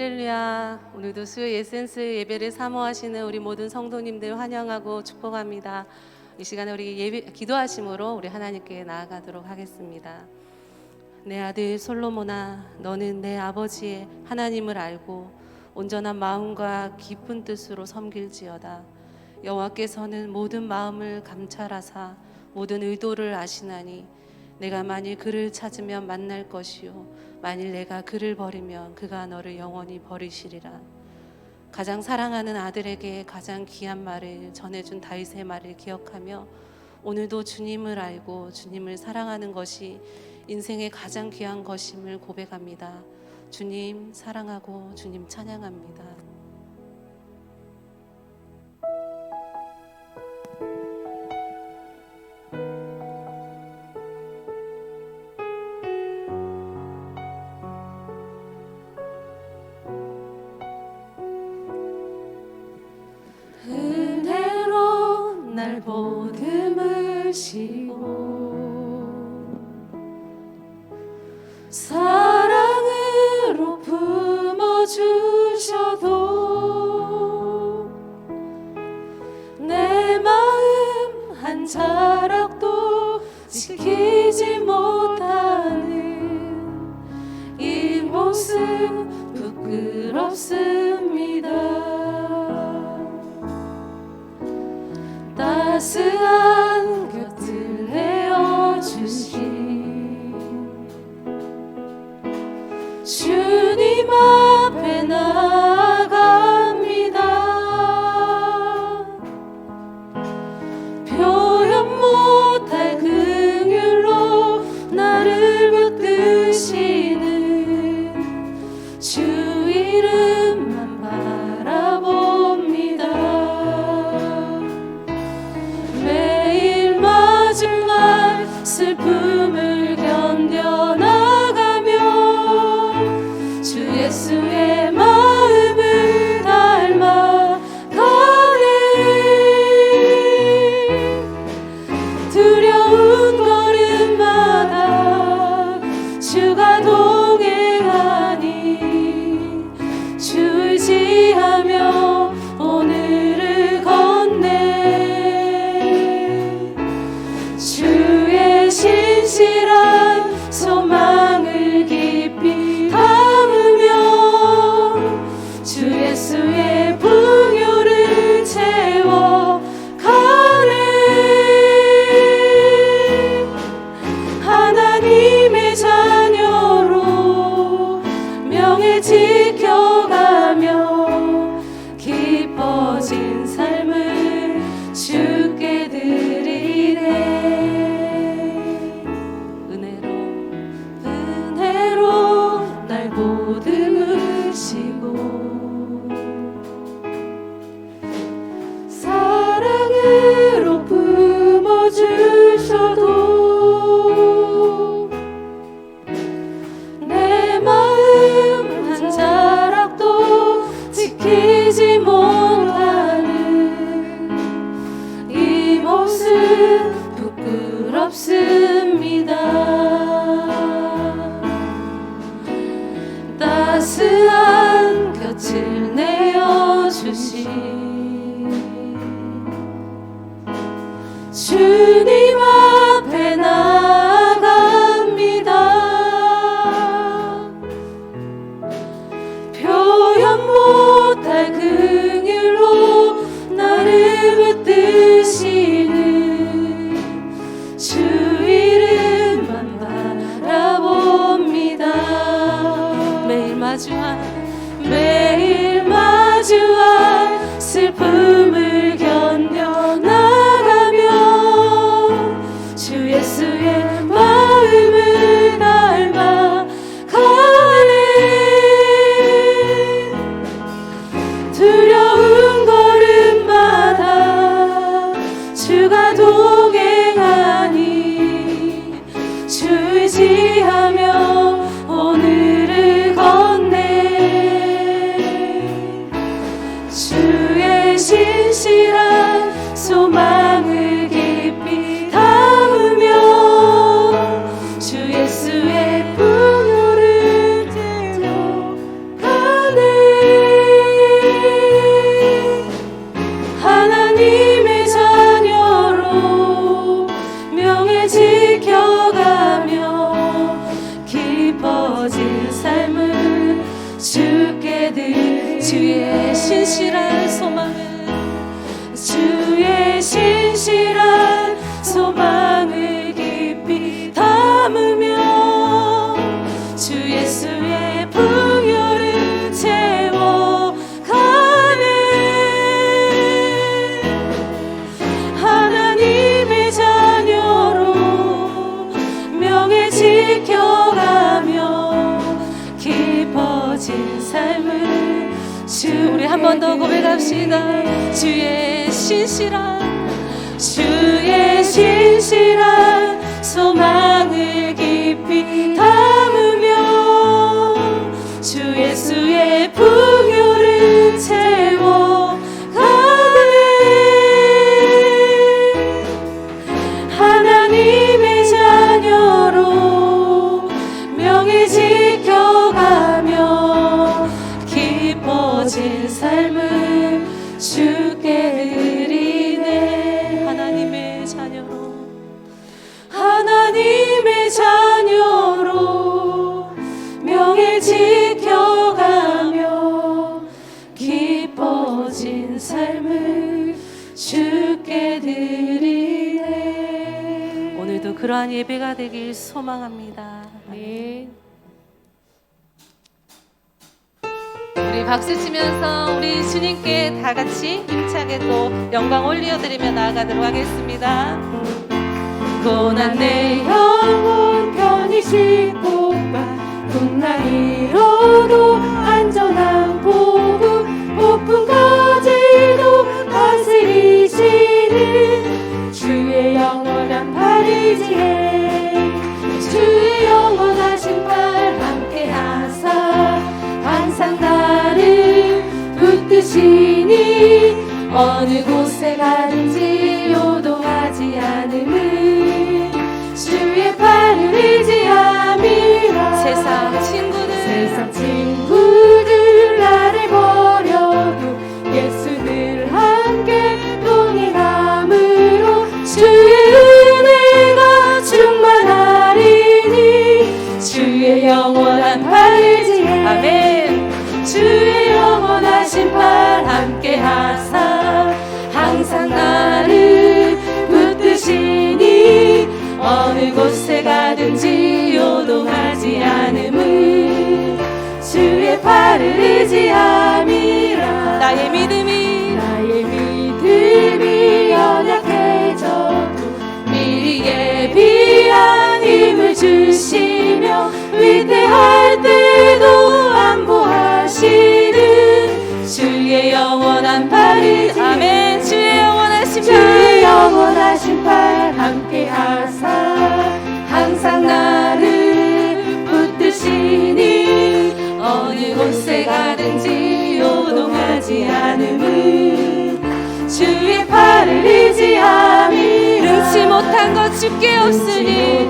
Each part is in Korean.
할렐루야. 오늘도 수요 에센스 예배를 사모하시는 우리 모든 성도님들 환영하고 축복합니다. 이 시간에 우리 기도하심으로 우리 하나님께 나아가도록 하겠습니다. 내 아들 솔로몬아, 너는 내 아버지의 하나님을 알고 온전한 마음과 깊은 뜻으로 섬길지어다. 여호와께서는 모든 마음을 감찰하사 모든 의도를 아시나니 내가 만일 그를 찾으면 만날 것이요 만일 내가 그를 버리면 그가 너를 영원히 버리시리라. 가장 사랑하는 아들에게 가장 귀한 말을 전해준 다윗의 말을 기억하며 오늘도 주님을 알고 주님을 사랑하는 것이 인생의 가장 귀한 것임을 고백합니다. 주님 사랑하고 주님 찬양합니다. 은혜로 날 보듬으시고 사랑으로 품어주셔도 내 마음 한 자락도 지키지 못하는 이 모습 부끄럽습니다. 따스한 곁을 내어주신 주님 앞에 나아갑니다. 표현 못할 긍휼로 나를 붙드시는 주 이름만 바라봅니다. 매일 맞을 날 슬픔을 견뎌나가며 주 예수의 마음을 닮아가네. 두려운 걸음마다 주가 동행하니 주 의지하며 오늘을 걷네. 주의 신실한 소망을 깊이 담으며 주 예수의 풍요를 채워가네. 하나님의 자녀로 명예 지켜가며 깊어진 삶을 주께 드리네. 은혜로 날 보듬으시고 사랑으로 품어주셔도 내 마음 한 자락도 지키지 못하는 이 모습 부끄럽습니다. 따스한 곁을 내어주신 주님 앞에 나아갑니다. 표현 못할 긍휼로 나를 붙드시는 주 이름만 바라봅니다. 매일 마주한 슬픔을 견뎌나가며 주 예수의 마음을 닮아가네. 두려운 걸음마다 주가 동행하니 주 의지하며 오늘을 걷네. 주의 신실한 소망을 깊이 담으며 신실한 소망을 주의 신실한 소망을 깊이 담으며 주 예수의 풍요를 채워가네. 하나님의 자녀로 명예 지켜가며 깊어진 삶을 우리 한 번 더 고백합시다. 주의 신실한 소망을 깊이 담으며 주 예수의 풍요를 채워가네. 하나님의 자녀로 명예 지켜가며 깊어진 삶을 주께 드리네. 하나님의 자녀로 명예 지켜가며 깊어진 삶을 주께 드리네. 오늘도 그러한 예배가 되길 소망합니다. 네. 우리 박수 치면서 우리 주님께 다 같이 힘차게 또 영광 올려드리며 나아가도록 하겠습니다. 고난 내 영혼 편히 싣고 가 풍랑이로도 안전한 복음 높은 가지도 다스리시는 주의 영원한 팔 의지해 주의 영원하신 팔 함께 하사 항상 나를 붙드시니 어느 곳에 가든지 요동하지 않음을 주의 팔을 의지함이라. 세상 친구들 나를 버려도 예수 늘 함께 동행함으로 주의 은혜가 충만하리니 주의 영원한 팔을 의지해. 아멘. 주의 영원하신 팔 함께 하사 항상 나를 붙드시니 어느 곳에 가든지 요동하지 않음을 주의 팔을 의지함이라. 나의 믿음이 연약해져도 미리 예비한 힘을 주시며 위대할 때도 안보하시는 주의 영원한 팔 의지해. 아멘. 주의 영원하신 팔 함께 하사 항상 나를 붙드시니 어느 곳에 가든지 요동하지 않음을 주의 팔을 의지함이라. 능치 못한 것 주께 없으니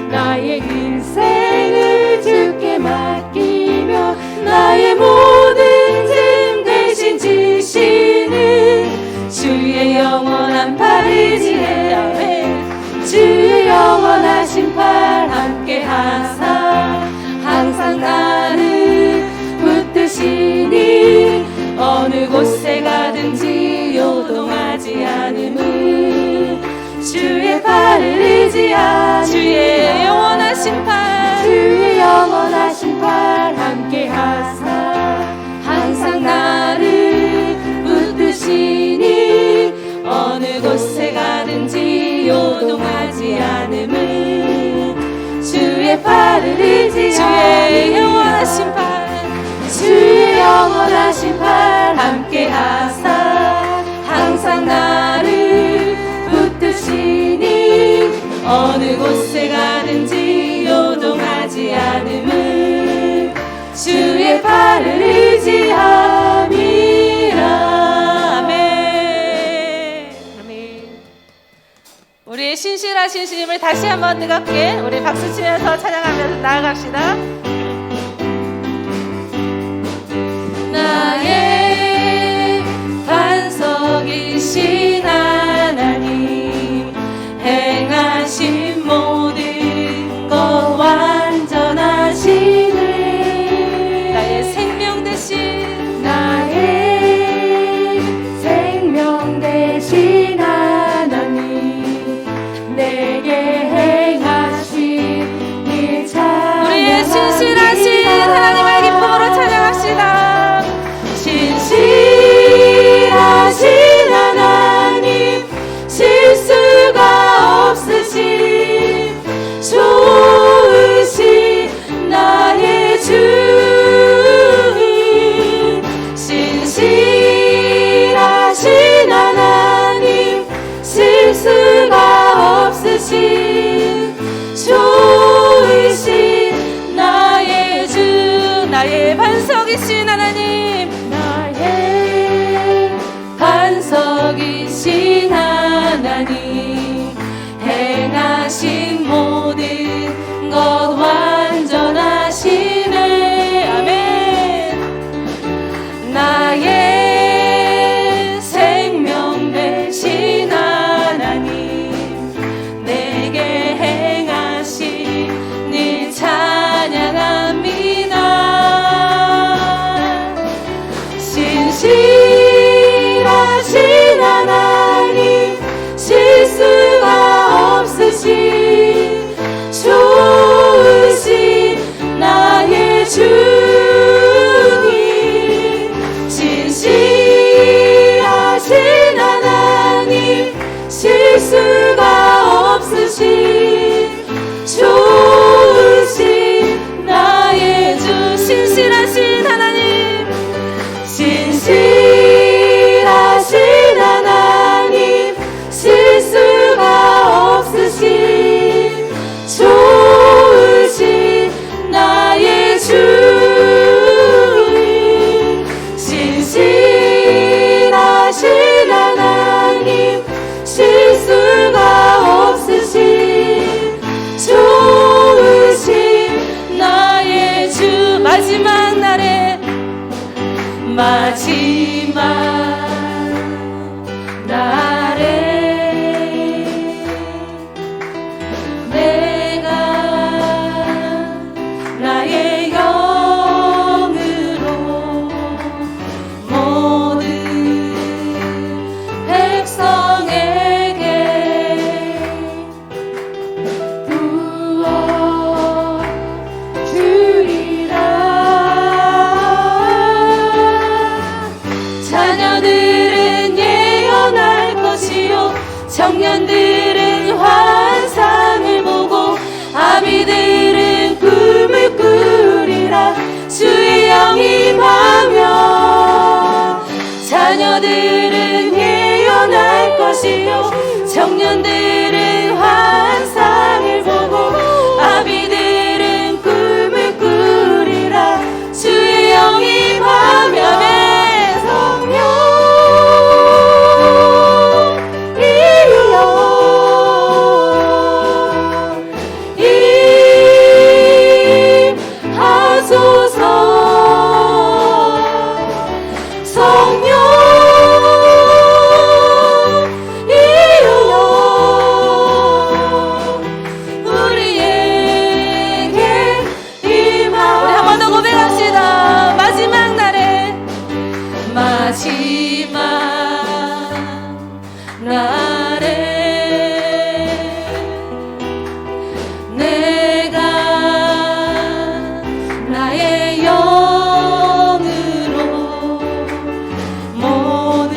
나의 인생을 주께 맡기며 나의 모든 짐 대신 지시는 주의 영원한 팔 의지해. 주의 영원하신 팔 함께 하사 항상 나를 붙드시니 어느 곳에 가든지 요동하지 않음을 주의 팔을 의지하니. 주의 영원하신 팔 함께 하사 항상 나를 붙드시니 어느 곳에 가든지 요동하지 않음을 주의 팔을 의지하니. 주의 영원하신 팔 함께 하사 항상 나를 붙드시니 어느 곳에 가든지 요동하지 않음을 주의 팔을 의지함이라. 아멘. 우리의 신실하신 주님을 다시 한번 뜨겁게 우리 박수 치면서 찬양하면서 나아갑시다. 나의 반석이신 하나님 행하신 모든 것 완전하시네. 나의 좋으신 좋으신 나의 주 나의 반석이신 하나님, 나의 반석이신 하나님 행하신 모든 것 완전하시네. 아멘. 나의 생명 되신 하나님 내게 행하신 일 찬양합니다. 신실하신 하나님 실수가 없으신 좋으신 나의 주님 신실하신 하나님 실수가 없으신 좋으신 나의 주 신실하신 하나님, 신실하신 하나님 실수가 없으신 좋으신 나의 주님 신실하신 하나님 실수가 없으신 좋으신 나의 주 마지막 날에 마지막 날에 내가 나의 영으로 모든 백성에게 부어주리라. 자녀들은 예언할 것이요 청년들은 환상을 보고 아비들은 꿈을 꾸리라. 주의 영이 임하면 자녀들은 예언할 것이요 청년들은 환상을 보고 아비들은 꿈을 꾸리라. 주의 영이 임하면 마지막 날에 내가 나의 영으로 모든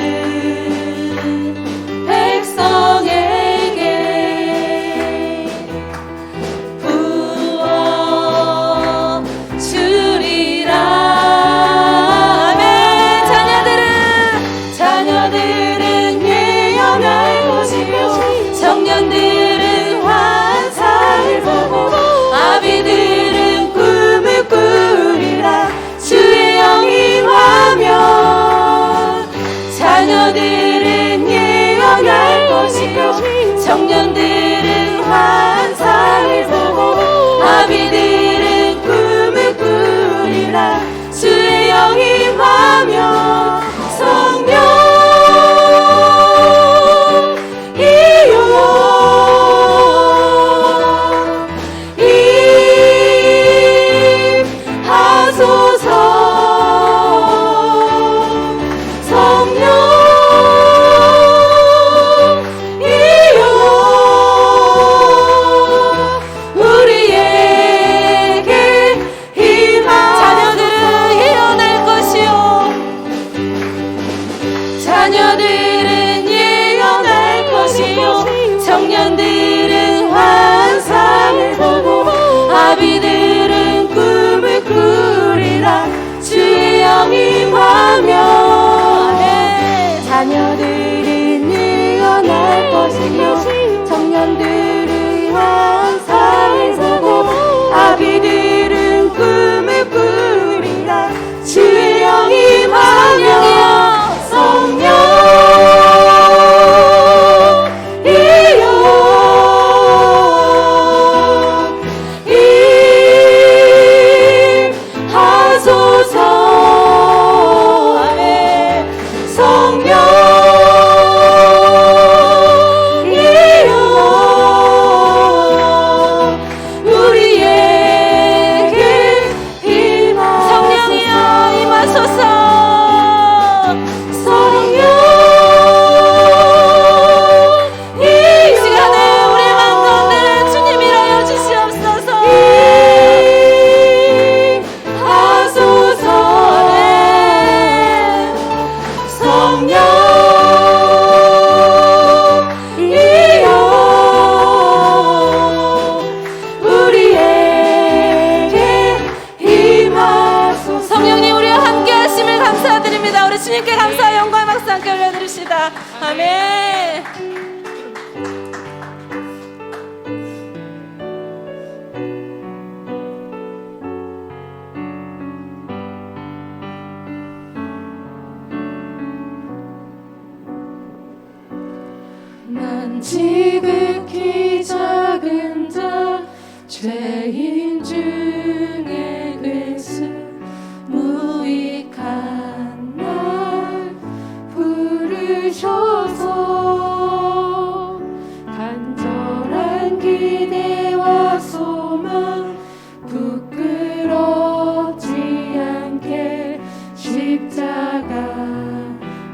백성에게 부어주리라. 자녀들은 예언할 것이요 청년들은 환상을 보고 아비들은 꿈을 꾸리라. 주의 영이 임하면 자녀들은 예언할 것이요 청년들은 환상을 보고 아비들은 꿈을 꾸리라. 주의 영이 임하면 성령 성령 이여 아멘. 난 지극히 작은 자 죄인 중에 괴수 무익한 날 부르셔서 간절한 기대와 소망 부끄럽지 않게 십자가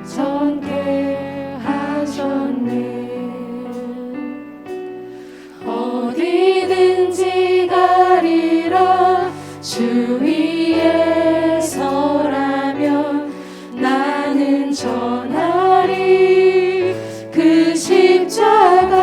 전개하셨네. 어디든지 가리라 주 위에 서라면 나는 전하리 그 십자가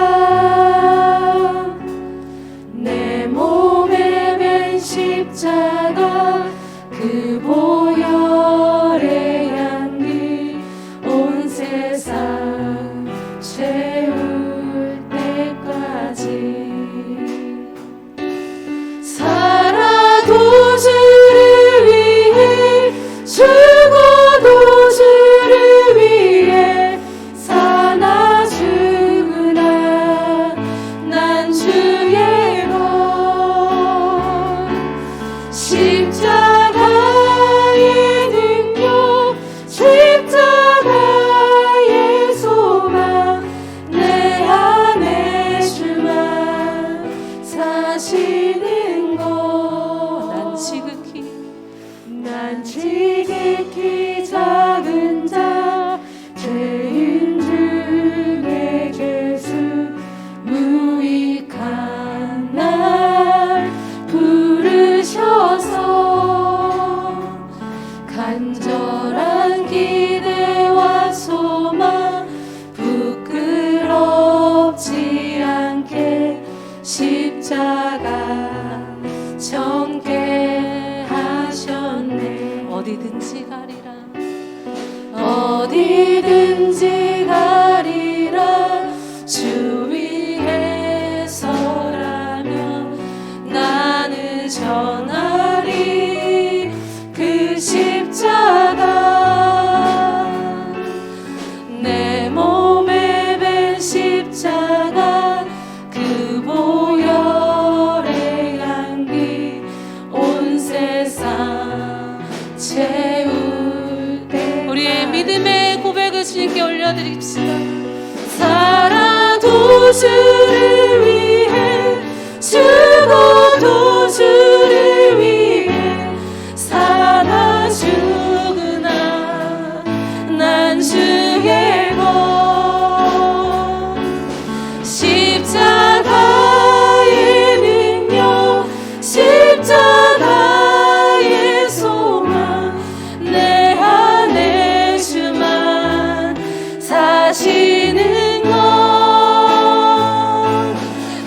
내 몸에 맨 십자가 그 보혈의 향기 온 세상 채울 때까지 살아도 주를 위해 죽어도 주를 위해 사나 죽으나 난 주의 것 십자가의 능력 십자가의 소망 내 안에 주만 사시는 것 난 지극히 작은 자 죄인 중에 괴수 무익한 날 부르셔서 간절한 기대와 소망 부끄럽지 않게 십자가 전개하셨네. 어디든지 가리라 어디든지 가리라 주 위에 서라면 나는 전하리 그 십자가 내 몸에 맨 십자가 그 보혈의 향기 온 세상 채울 때 우리의 믿음의 고백을 주님께 올려드립시다. 살아도 주를 위해 죽어도 주를 위해 사나 죽으나 난 주의 것 십자가의 능력 십자가의 소망 내 안에 주만 사시는 것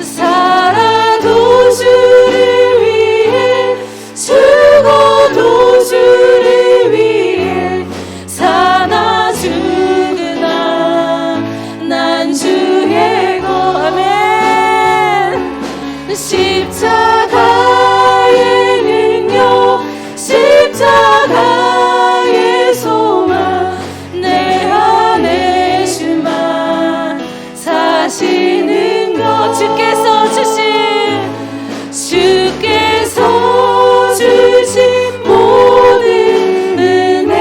살아도 주를 위해 죽어도 주를 위해 사나 죽으나 난 주의 것 아멘 십자가의 능력 십자가의 소망 내 안에 주만 사시는 것 주께서 주신 모든 은혜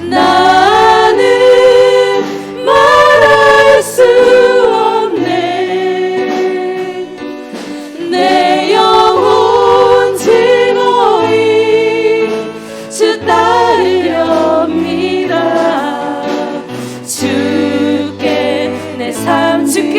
나는 말할 수 없네 내 영혼 즐거이 주 따르렵니다 주께 내 삶 주께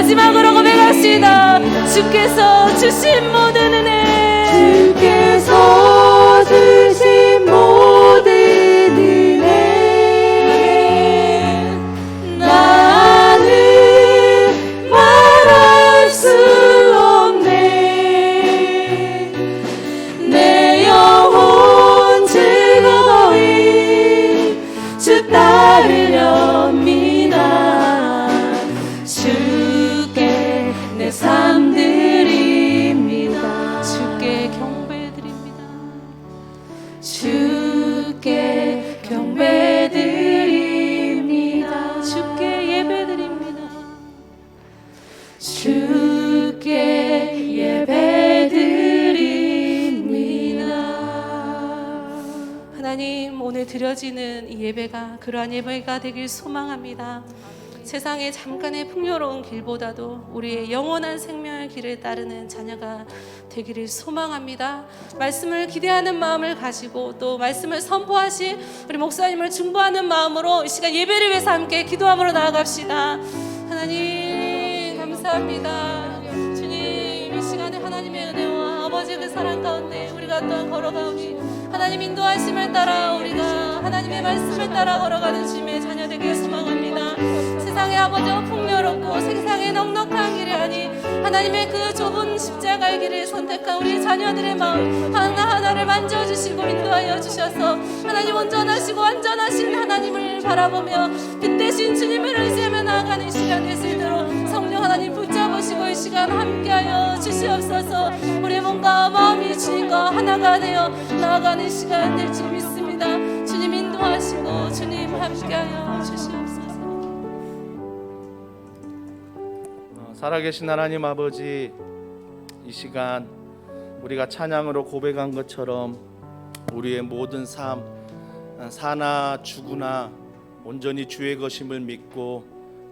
마지막으로 고백합시다. 주께서 주신 모든 은혜, 주께서 주신 모든 은혜 나는 말할 수 없네. 내 영혼 즐거이 주 따르렵니다. 주께 내 삶 드립니다. 주께 경배드립니다. 주께 경배드립니다. 주께 예배드립니다. 주께 예배드립니다. 하나님, 오늘 드려지는 이 예배가 그러한 예배가 되길 소망합니다. 세상의 잠깐의 풍요로운 길보다도 우리의 영원한 생명의 길을 따르는 자녀가 되기를 소망합니다. 말씀을 기대하는 마음을 가지고 또 말씀을 선포하신 우리 목사님을 중보하는 마음으로 이 시간 예배를 위해서 함께 기도함으로 나아갑시다. 하나님 감사합니다. 주님, 이 시간에 하나님의 은혜와 아버지의 그 사랑 가운데 우리가 또한 걸어가오니 하나님 인도하심을 따라 우리가 하나님의 말씀을 따라 걸어가는 주님의 자녀 되길 소망합니다. 세상의 아버지와 풍요롭고 세상의 넉넉한 길이 아닌 하나님의 그 좁은 십자가의 길을 선택한 우리 자녀들의 마음 하나하나를 만져주시고 인도하여 주셔서 하나님 온전하시고 완전하신 하나님을 바라보며 빛대신 주님을 의지하며 나아가는 시간 될 수 있도록 성령 하나님 붙잡으시고 이 시간 함께하여 주시옵소서. 우리의 몸과 마음이 주님과 하나가 되어 나아가는 시간 될 줄 믿습니다. 주님 인도하시고 주님 함께하여 주시옵소서. 살아계신 하나님 아버지, 이 시간 우리가 찬양으로 고백한 것처럼 우리의 모든 삶, 사나 죽으나 온전히 주의 것임을 믿고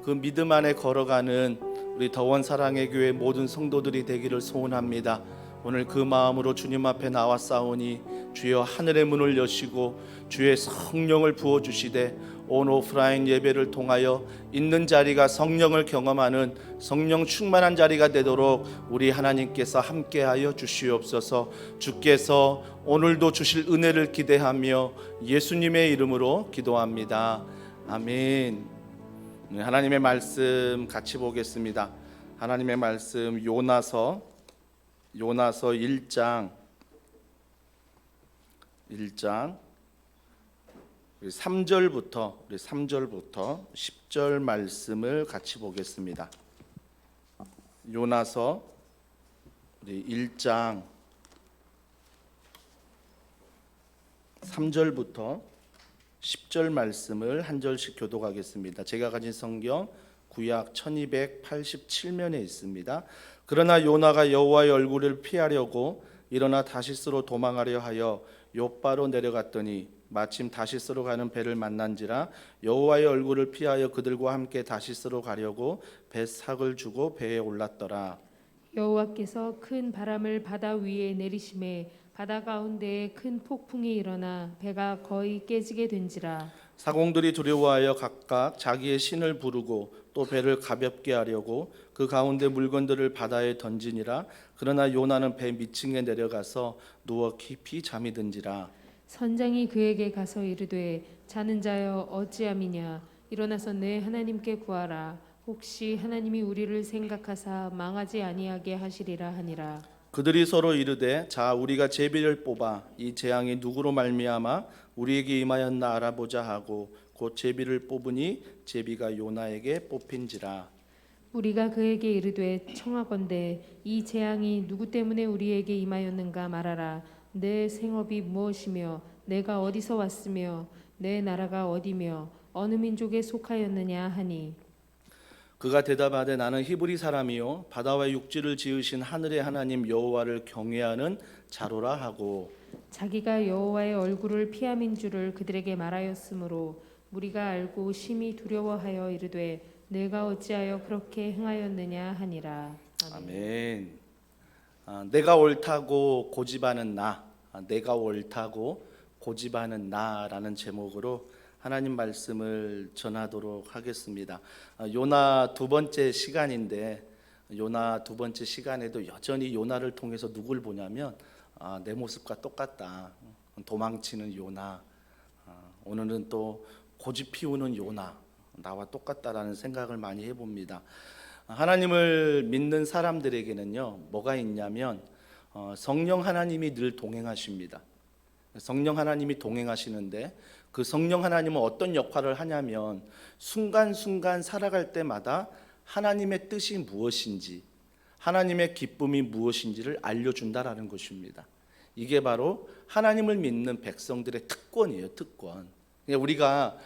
그 믿음 안에 걸어가는 우리 더원 사랑의 교회 모든 성도들이 되기를 소원합니다. 오늘 그 마음으로 주님 앞에 나왔사오니 주여 하늘의 문을 여시고 주의 성령을 부어주시되 온 오프라인 예배를 통하여 있는 자리가 성령을 경험하는 성령 충만한 자리가 되도록 우리 하나님께서 함께하여 주시옵소서. 주께서 오늘도 주실 은혜를 기대하며 예수님의 이름으로 기도합니다. 아멘. 하나님의 말씀 같이 보겠습니다. 하나님의 말씀 요나서 1장 3절부터 10절 말씀을 같이 보겠습니다. 요나서 1장 3절부터 10절 말씀을 한 절씩 교독하겠습니다. 제가 가진 성경 구약 1287면에 있습니다. 그러나 요나가 여호와의 얼굴을 피하려고 일어나 다시스로 도망하려 하여 욥바로 내려갔더니 마침 다시스로 가는 배를 만난지라 여호와의 얼굴을 피하여 그들과 함께 다시스로 가려고 배삭을 주고 배에 올랐더라. 여호와께서 큰 바람을 바다 위에 내리심에 바다 가운데에 큰 폭풍이 일어나 배가 거의 깨지게 된지라. 사공들이 두려워하여 각각 자기의 신을 부르고 또 배를 가볍게 하려고 그 가운데 물건들을 바다에 던지니라. 그러나 요나는 배 밑층에 내려가서 누워 깊이 잠이 든지라. 선장이 그에게 가서 이르되 자는 자여 어찌함이냐 일어나서 내 하나님께 구하라. 혹시 하나님이 우리를 생각하사 망하지 아니하게 하시리라 하니라. 그들이 서로 이르되 자 우리가 제비를 뽑아 이 재앙이 누구로 말미암아 우리에게 임하였나 알아보자 하고 곧 제비를 뽑으니 제비가 요나에게 뽑힌지라. 우리가 그에게 이르되 청하건대 이 재앙이 누구 때문에 우리에게 임하였는가 말하라. 내 생업이 무엇이며 내가 어디서 왔으며 내 나라가 어디며 어느 민족에 속하였느냐 하니 그가 대답하되 나는 히브리 사람이요 바다와 육지를 지으신 하늘의 하나님 여호와를 경외하는 자로라 하고 자기가 여호와의 얼굴을 피함인 줄을 그들에게 말하였으므로 우리가 알고 심히 두려워하여 이르되 내가 어찌하여 그렇게 행하였느냐 하니라. 아멘. 내가 옳다고 고집하는 나, 내가 옳다고 고집하는 나라는 제목으로 하나님 말씀을 전하도록 하겠습니다. 요나 두 번째 시간인데 요나 두 번째 시간에도 여전히 요나를 통해서 누굴 보냐면 내 모습과 똑같다. 도망치는 요나. 오늘은 또 고집 피우는 요나. 나와 똑같다라는 생각을 많이 해봅니다. 하나님을 믿는 사람들에게는요 뭐가 있냐면 성령 하나님이 늘 동행하십니다. 성령 하나님이 동행하시는데 그 성령 하나님은 어떤 역할을 하냐면 순간순간 살아갈 때마다 하나님의 뜻이 무엇인지, 하나님의 기쁨이 무엇인지를 알려준다라는 것입니다. 이게 바로 하나님을 믿는 백성들의 특권이에요. 특권. 우리가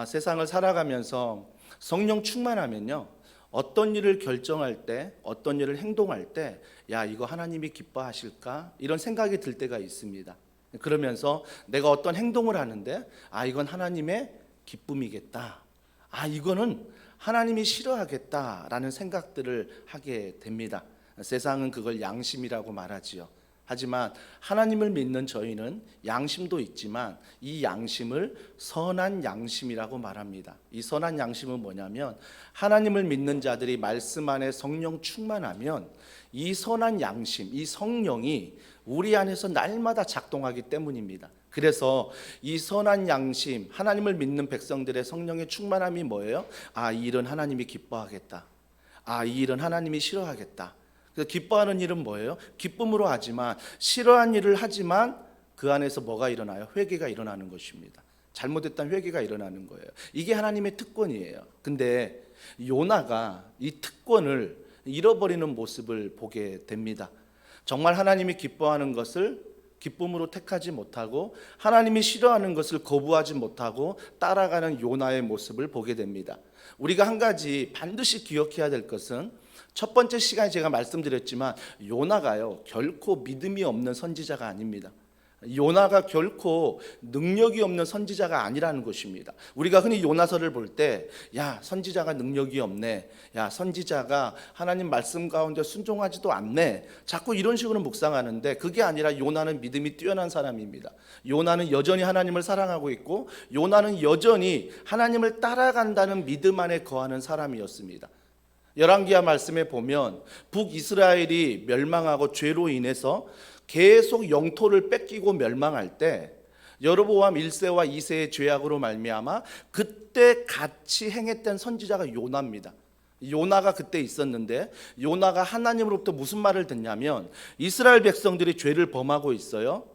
세상을 살아가면서 성령 충만하면요 어떤 일을 결정할 때, 어떤 일을 행동할 때, 야 이거 하나님이 기뻐하실까? 이런 생각이 들 때가 있습니다. 그러면서 내가 어떤 행동을 하는데 이건 하나님의 기쁨이겠다. 이거는 하나님이 싫어하겠다라는 생각들을 하게 됩니다. 세상은 그걸 양심이라고 말하지요. 하지만 하나님을 믿는 저희는 양심도 있지만 이 양심을 선한 양심이라고 말합니다. 이 선한 양심은 뭐냐면 하나님을 믿는 자들이 말씀 안에 성령 충만하면 이 선한 양심, 이 성령이 우리 안에서 날마다 작동하기 때문입니다. 그래서 이 선한 양심, 하나님을 믿는 백성들의 성령의 충만함이 뭐예요? 이 일은 하나님이 기뻐하겠다. 이 일은 하나님이 싫어하겠다. 그래서 기뻐하는 일은 뭐예요? 기쁨으로 하지만, 싫어한 일을 하지만 그 안에서 뭐가 일어나요? 회개가 일어나는 것입니다. 잘못했던 회개가 일어나는 거예요. 이게 하나님의 특권이에요. 근데 요나가 이 특권을 잃어버리는 모습을 보게 됩니다. 정말 하나님이 기뻐하는 것을 기쁨으로 택하지 못하고 하나님이 싫어하는 것을 거부하지 못하고 따라가는 요나의 모습을 보게 됩니다. 우리가 한 가지 반드시 기억해야 될 것은 첫 번째 시간에 제가 말씀드렸지만 요나가요 결코 믿음이 없는 선지자가 아닙니다. 요나가 결코 능력이 없는 선지자가 아니라는 것입니다. 우리가 흔히 요나서를 볼 때 야 선지자가 능력이 없네, 야 선지자가 하나님 말씀 가운데 순종하지도 않네, 자꾸 이런 식으로 묵상하는데 그게 아니라 요나는 믿음이 뛰어난 사람입니다. 요나는 여전히 하나님을 사랑하고 있고 요나는 여전히 하나님을 따라간다는 믿음 안에 거하는 사람이었습니다. 열왕기하 말씀에 보면 북이스라엘이 멸망하고 죄로 인해서 계속 영토를 뺏기고 멸망할 때 여로보암 1세와 2세의 죄악으로 말미암아 그때 같이 행했던 선지자가 요나입니다. 요나가 그때 있었는데 요나가 하나님으로부터 무슨 말을 듣냐면 이스라엘 백성들이 죄를 범하고 있어요.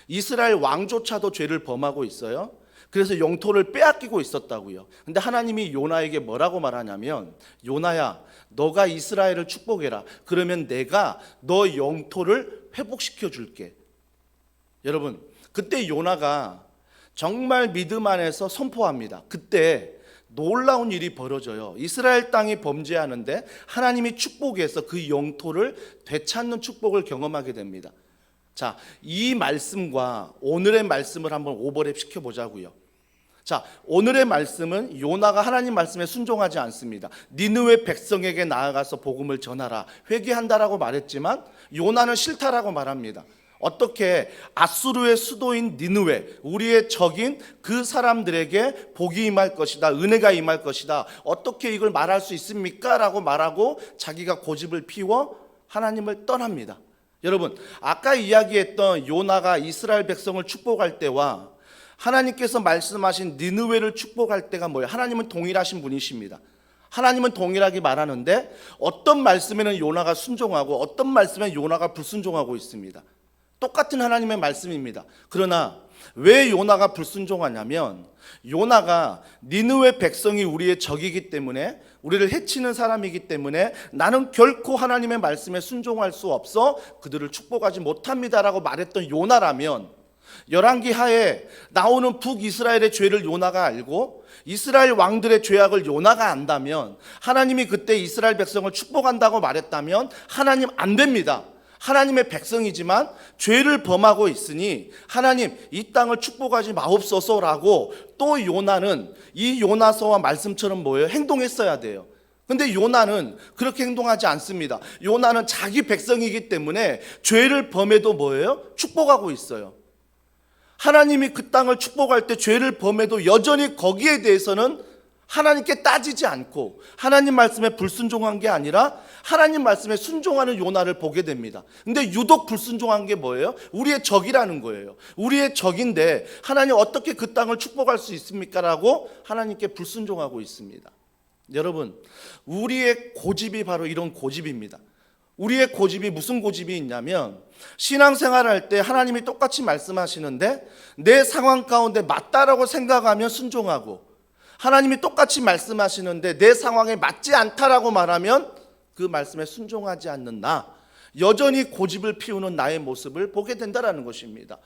이스라엘 왕조차도 죄를 범하고 있어요. 그래서 영토를 빼앗기고 있었다고요. 근데 하나님이 요나에게 뭐라고 말하냐면 요나야 너가 이스라엘을 축복해라. 그러면 내가 너 영토를 회복시켜 줄게. 여러분 그때 요나가 정말 믿음 안에서 선포합니다. 그때 놀라운 일이 벌어져요. 이스라엘 땅이 범죄하는데 하나님이 축복해서 그 영토를 되찾는 축복을 경험하게 됩니다. 자, 이 말씀과 오늘의 말씀을 한번 오버랩 시켜보자고요. 자, 오늘의 말씀은 요나가 하나님 말씀에 순종하지 않습니다. 니느웨 백성에게 나아가서 복음을 전하라, 회개한다라고 말했지만 요나는 싫다라고 말합니다. 어떻게 아수르의 수도인 니느웨, 우리의 적인 그 사람들에게 복이 임할 것이다, 은혜가 임할 것이다, 어떻게 이걸 말할 수 있습니까? 라고 말하고 자기가 고집을 피워 하나님을 떠납니다. 여러분 아까 이야기했던 요나가 이스라엘 백성을 축복할 때와 하나님께서 말씀하신 니느웨를 축복할 때가 뭐예요? 하나님은 동일하신 분이십니다. 하나님은 동일하게 말하는데 어떤 말씀에는 요나가 순종하고 어떤 말씀에는 요나가 불순종하고 있습니다. 똑같은 하나님의 말씀입니다. 그러나 왜 요나가 불순종하냐면 요나가 니느웨 백성이 우리의 적이기 때문에 우리를 해치는 사람이기 때문에 나는 결코 하나님의 말씀에 순종할 수 없어 그들을 축복하지 못합니다라고 말했던 요나라면 열왕기하에 나오는 북이스라엘의 죄를 요나가 알고 이스라엘 왕들의 죄악을 요나가 안다면 하나님이 그때 이스라엘 백성을 축복한다고 말했다면 하나님 안 됩니다. 하나님의 백성이지만 죄를 범하고 있으니 하나님 이 땅을 축복하지 마옵소서라고 또 요나는 이 요나서와 말씀처럼 뭐예요? 행동했어야 돼요. 근데 요나는 그렇게 행동하지 않습니다. 요나는 자기 백성이기 때문에 죄를 범해도 뭐예요? 축복하고 있어요. 하나님이 그 땅을 축복할 때 죄를 범해도 여전히 거기에 대해서는 하나님께 따지지 않고 하나님 말씀에 불순종한 게 아니라 하나님 말씀에 순종하는 요나를 보게 됩니다. 근데 유독 불순종한 게 뭐예요? 우리의 적이라는 거예요. 우리의 적인데 하나님 어떻게 그 땅을 축복할 수 있습니까? 라고 하나님께 불순종하고 있습니다. 여러분, 우리의 고집이 바로 이런 고집입니다. 우리의 고집이 무슨 고집이 있냐면 신앙생활을 할 때 하나님이 똑같이 말씀하시는데 내 상황 가운데 맞다라고 생각하면 순종하고, 하나님이 똑같이 말씀하시는데 내 상황에 맞지 않다라고 말하면 그 말씀에 순종하지 않는 나, 여전히 고집을 피우는 나의 모습을 보게 된다는 것입니다.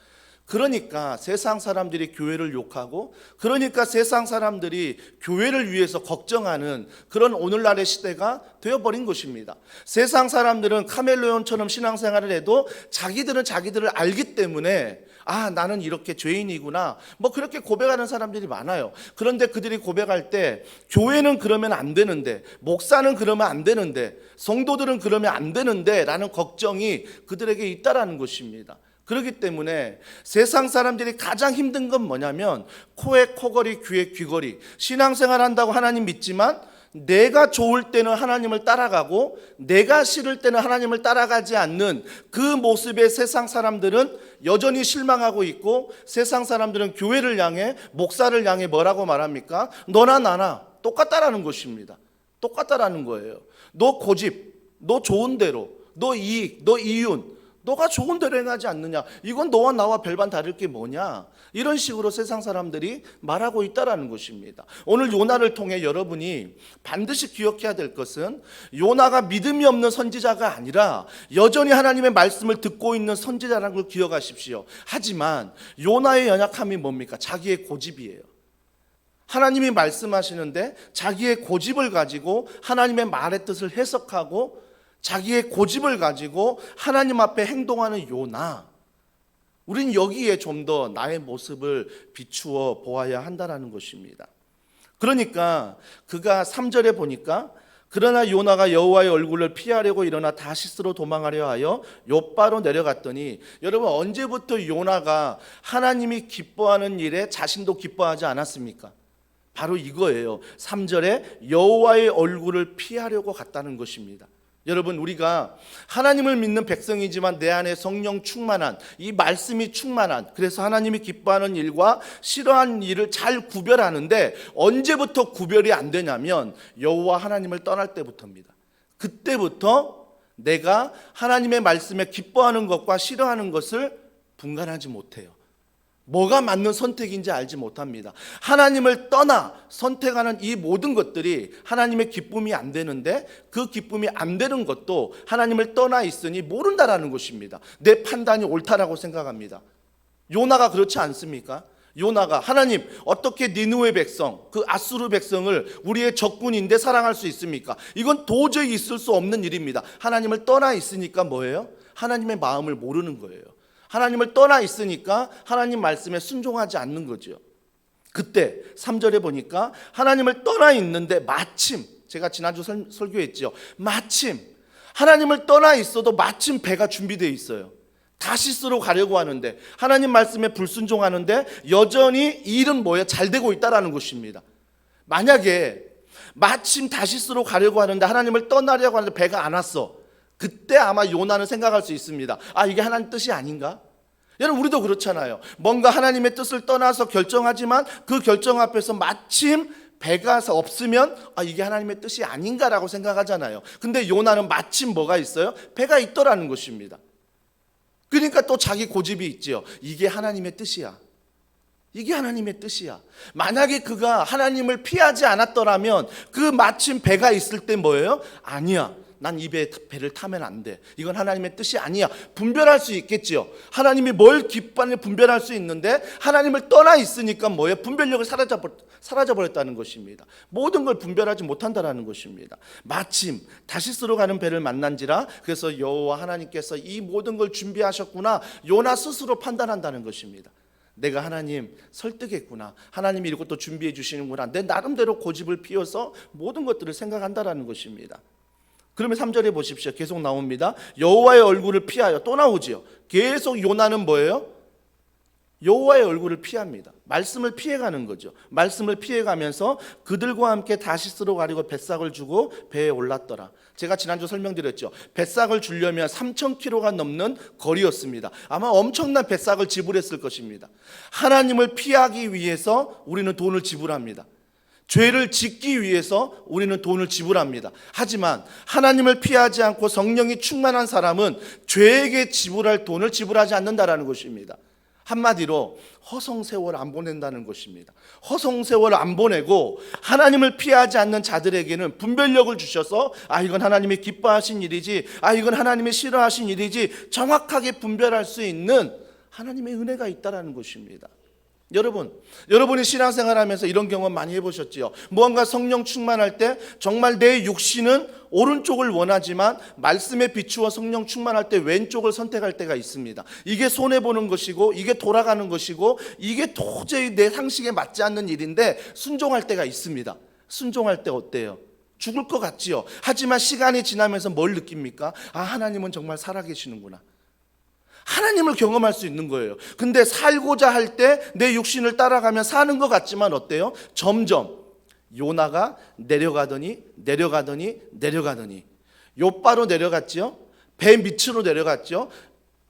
그러니까 세상 사람들이 교회를 욕하고, 그러니까 세상 사람들이 교회를 위해서 걱정하는 그런 오늘날의 시대가 되어버린 것입니다. 세상 사람들은 카멜레온처럼 신앙생활을 해도 자기들은 자기들을 알기 때문에 나는 이렇게 죄인이구나, 그렇게 고백하는 사람들이 많아요. 그런데 그들이 고백할 때 교회는 그러면 안 되는데, 목사는 그러면 안 되는데, 성도들은 그러면 안 되는데 라는 걱정이 그들에게 있다라는 것입니다. 그렇기 때문에 세상 사람들이 가장 힘든 건 뭐냐면 코에 코걸이, 귀에 귀걸이, 신앙생활 한다고 하나님 믿지만 내가 좋을 때는 하나님을 따라가고 내가 싫을 때는 하나님을 따라가지 않는 그 모습에 세상 사람들은 여전히 실망하고 있고, 세상 사람들은 교회를 향해, 목사를 향해 뭐라고 말합니까? 너나 나나 똑같다라는 것입니다. 똑같다라는 거예요. 너 고집, 너 좋은 대로, 너 이익, 너 이윤, 너가 좋은 대로 행하지 않느냐, 이건 너와 나와 별반 다를 게 뭐냐, 이런 식으로 세상 사람들이 말하고 있다라는 것입니다. 오늘 요나를 통해 여러분이 반드시 기억해야 될 것은 요나가 믿음이 없는 선지자가 아니라 여전히 하나님의 말씀을 듣고 있는 선지자라는 걸 기억하십시오. 하지만 요나의 연약함이 뭡니까? 자기의 고집이에요. 하나님이 말씀하시는데 자기의 고집을 가지고 하나님의 말의 뜻을 해석하고 자기의 고집을 가지고 하나님 앞에 행동하는 요나, 우린 여기에 좀 더 나의 모습을 비추어 보아야 한다는 것입니다. 그러니까 그가 3절에 보니까 그러나 요나가 여호와의 얼굴을 피하려고 일어나 다시스로 도망하려 하여 욥바로 내려갔더니, 여러분 언제부터 요나가 하나님이 기뻐하는 일에 자신도 기뻐하지 않았습니까? 바로 이거예요. 3절에 여호와의 얼굴을 피하려고 갔다는 것입니다. 여러분, 우리가 하나님을 믿는 백성이지만 내 안에 성령 충만한, 이 말씀이 충만한, 그래서 하나님이 기뻐하는 일과 싫어하는 일을 잘 구별하는데 언제부터 구별이 안 되냐면 여호와 하나님을 떠날 때부터입니다. 그때부터 내가 하나님의 말씀에 기뻐하는 것과 싫어하는 것을 분간하지 못해요. 뭐가 맞는 선택인지 알지 못합니다. 하나님을 떠나 선택하는 이 모든 것들이 하나님의 기쁨이 안 되는데, 그 기쁨이 안 되는 것도 하나님을 떠나 있으니 모른다라는 것입니다. 내 판단이 옳다라고 생각합니다. 요나가 그렇지 않습니까? 요나가 하나님, 어떻게 니느웨 백성, 그 아수르 백성을 우리의 적군인데 사랑할 수 있습니까? 이건 도저히 있을 수 없는 일입니다. 하나님을 떠나 있으니까 뭐예요? 하나님의 마음을 모르는 거예요. 하나님을 떠나 있으니까 하나님 말씀에 순종하지 않는 거죠. 그때 3절에 보니까 하나님을 떠나 있는데 마침, 제가 지난주 설교했죠. 마침 하나님을 떠나 있어도 마침 배가 준비되어 있어요. 다시스로 가려고 하는데, 하나님 말씀에 불순종하는데 여전히 일은 뭐예요? 잘 되고 있다라는 것입니다. 만약에 마침 다시스로 가려고 하는데 하나님을 떠나려고 하는데 배가 안 왔어, 그때 아마 요나는 생각할 수 있습니다. 이게 하나님 뜻이 아닌가? 여러분, 우리도 그렇잖아요. 뭔가 하나님의 뜻을 떠나서 결정하지만 그 결정 앞에서 마침 배가 없으면 이게 하나님의 뜻이 아닌가라고 생각하잖아요. 근데 요나는 마침 뭐가 있어요? 배가 있더라는 것입니다. 그러니까 또 자기 고집이 있죠. 이게 하나님의 뜻이야. 이게 하나님의 뜻이야. 만약에 그가 하나님을 피하지 않았더라면 그 마침 배가 있을 때 뭐예요? 아니야, 난 이 배를 타면 안 돼, 이건 하나님의 뜻이 아니야, 분별할 수 있겠지요. 하나님이 뭘 기뻐하는지 분별할 수 있는데 하나님을 떠나 있으니까 뭐예요? 분별력을 사라져버렸다는 것입니다. 모든 걸 분별하지 못한다는 것입니다. 마침 다시스로 가는 배를 만난지라, 그래서 여호와 하나님께서 이 모든 걸 준비하셨구나, 요나 스스로 판단한다는 것입니다. 내가 하나님 설득했구나, 하나님이 이것도 준비해 주시는구나, 내 나름대로 고집을 피워서 모든 것들을 생각한다는 것입니다. 그러면 3절에 보십시오. 계속 나옵니다. 여호와의 얼굴을 피하여, 또 나오지요. 계속 요나는 뭐예요? 여호와의 얼굴을 피합니다. 말씀을 피해가는 거죠. 말씀을 피해가면서 그들과 함께 다시스로 가려고 뱃삭을 주고 배에 올랐더라. 제가 지난주 설명드렸죠. 뱃삭을 주려면 3,000km가 넘는 거리였습니다. 아마 엄청난 뱃삭을 지불했을 것입니다. 하나님을 피하기 위해서 우리는 돈을 지불합니다. 죄를 짓기 위해서 우리는 돈을 지불합니다. 하지만 하나님을 피하지 않고 성령이 충만한 사람은 죄에게 지불할 돈을 지불하지 않는다라는 것입니다. 한마디로 허송세월 안 보낸다는 것입니다. 허송세월 안 보내고 하나님을 피하지 않는 자들에게는 분별력을 주셔서 이건 하나님이 기뻐하신 일이지, 이건 하나님이 싫어하신 일이지 정확하게 분별할 수 있는 하나님의 은혜가 있다는 것입니다. 여러분이 신앙생활하면서 이런 경험 많이 해보셨지요? 무언가 성령 충만할 때 정말 내 육신은 오른쪽을 원하지만 말씀에 비추어 성령 충만할 때 왼쪽을 선택할 때가 있습니다. 이게 손해보는 것이고 이게 돌아가는 것이고 이게 도저히 내 상식에 맞지 않는 일인데 순종할 때가 있습니다. 순종할 때 어때요? 죽을 것 같지요? 하지만 시간이 지나면서 뭘 느낍니까? 하나님은 정말 살아계시는구나. 하나님을 경험할 수 있는 거예요. 근데 살고자 할 때 내 육신을 따라가면 사는 것 같지만 어때요? 점점 요나가 내려가더니 요바로 내려갔죠. 배 밑으로 내려갔죠.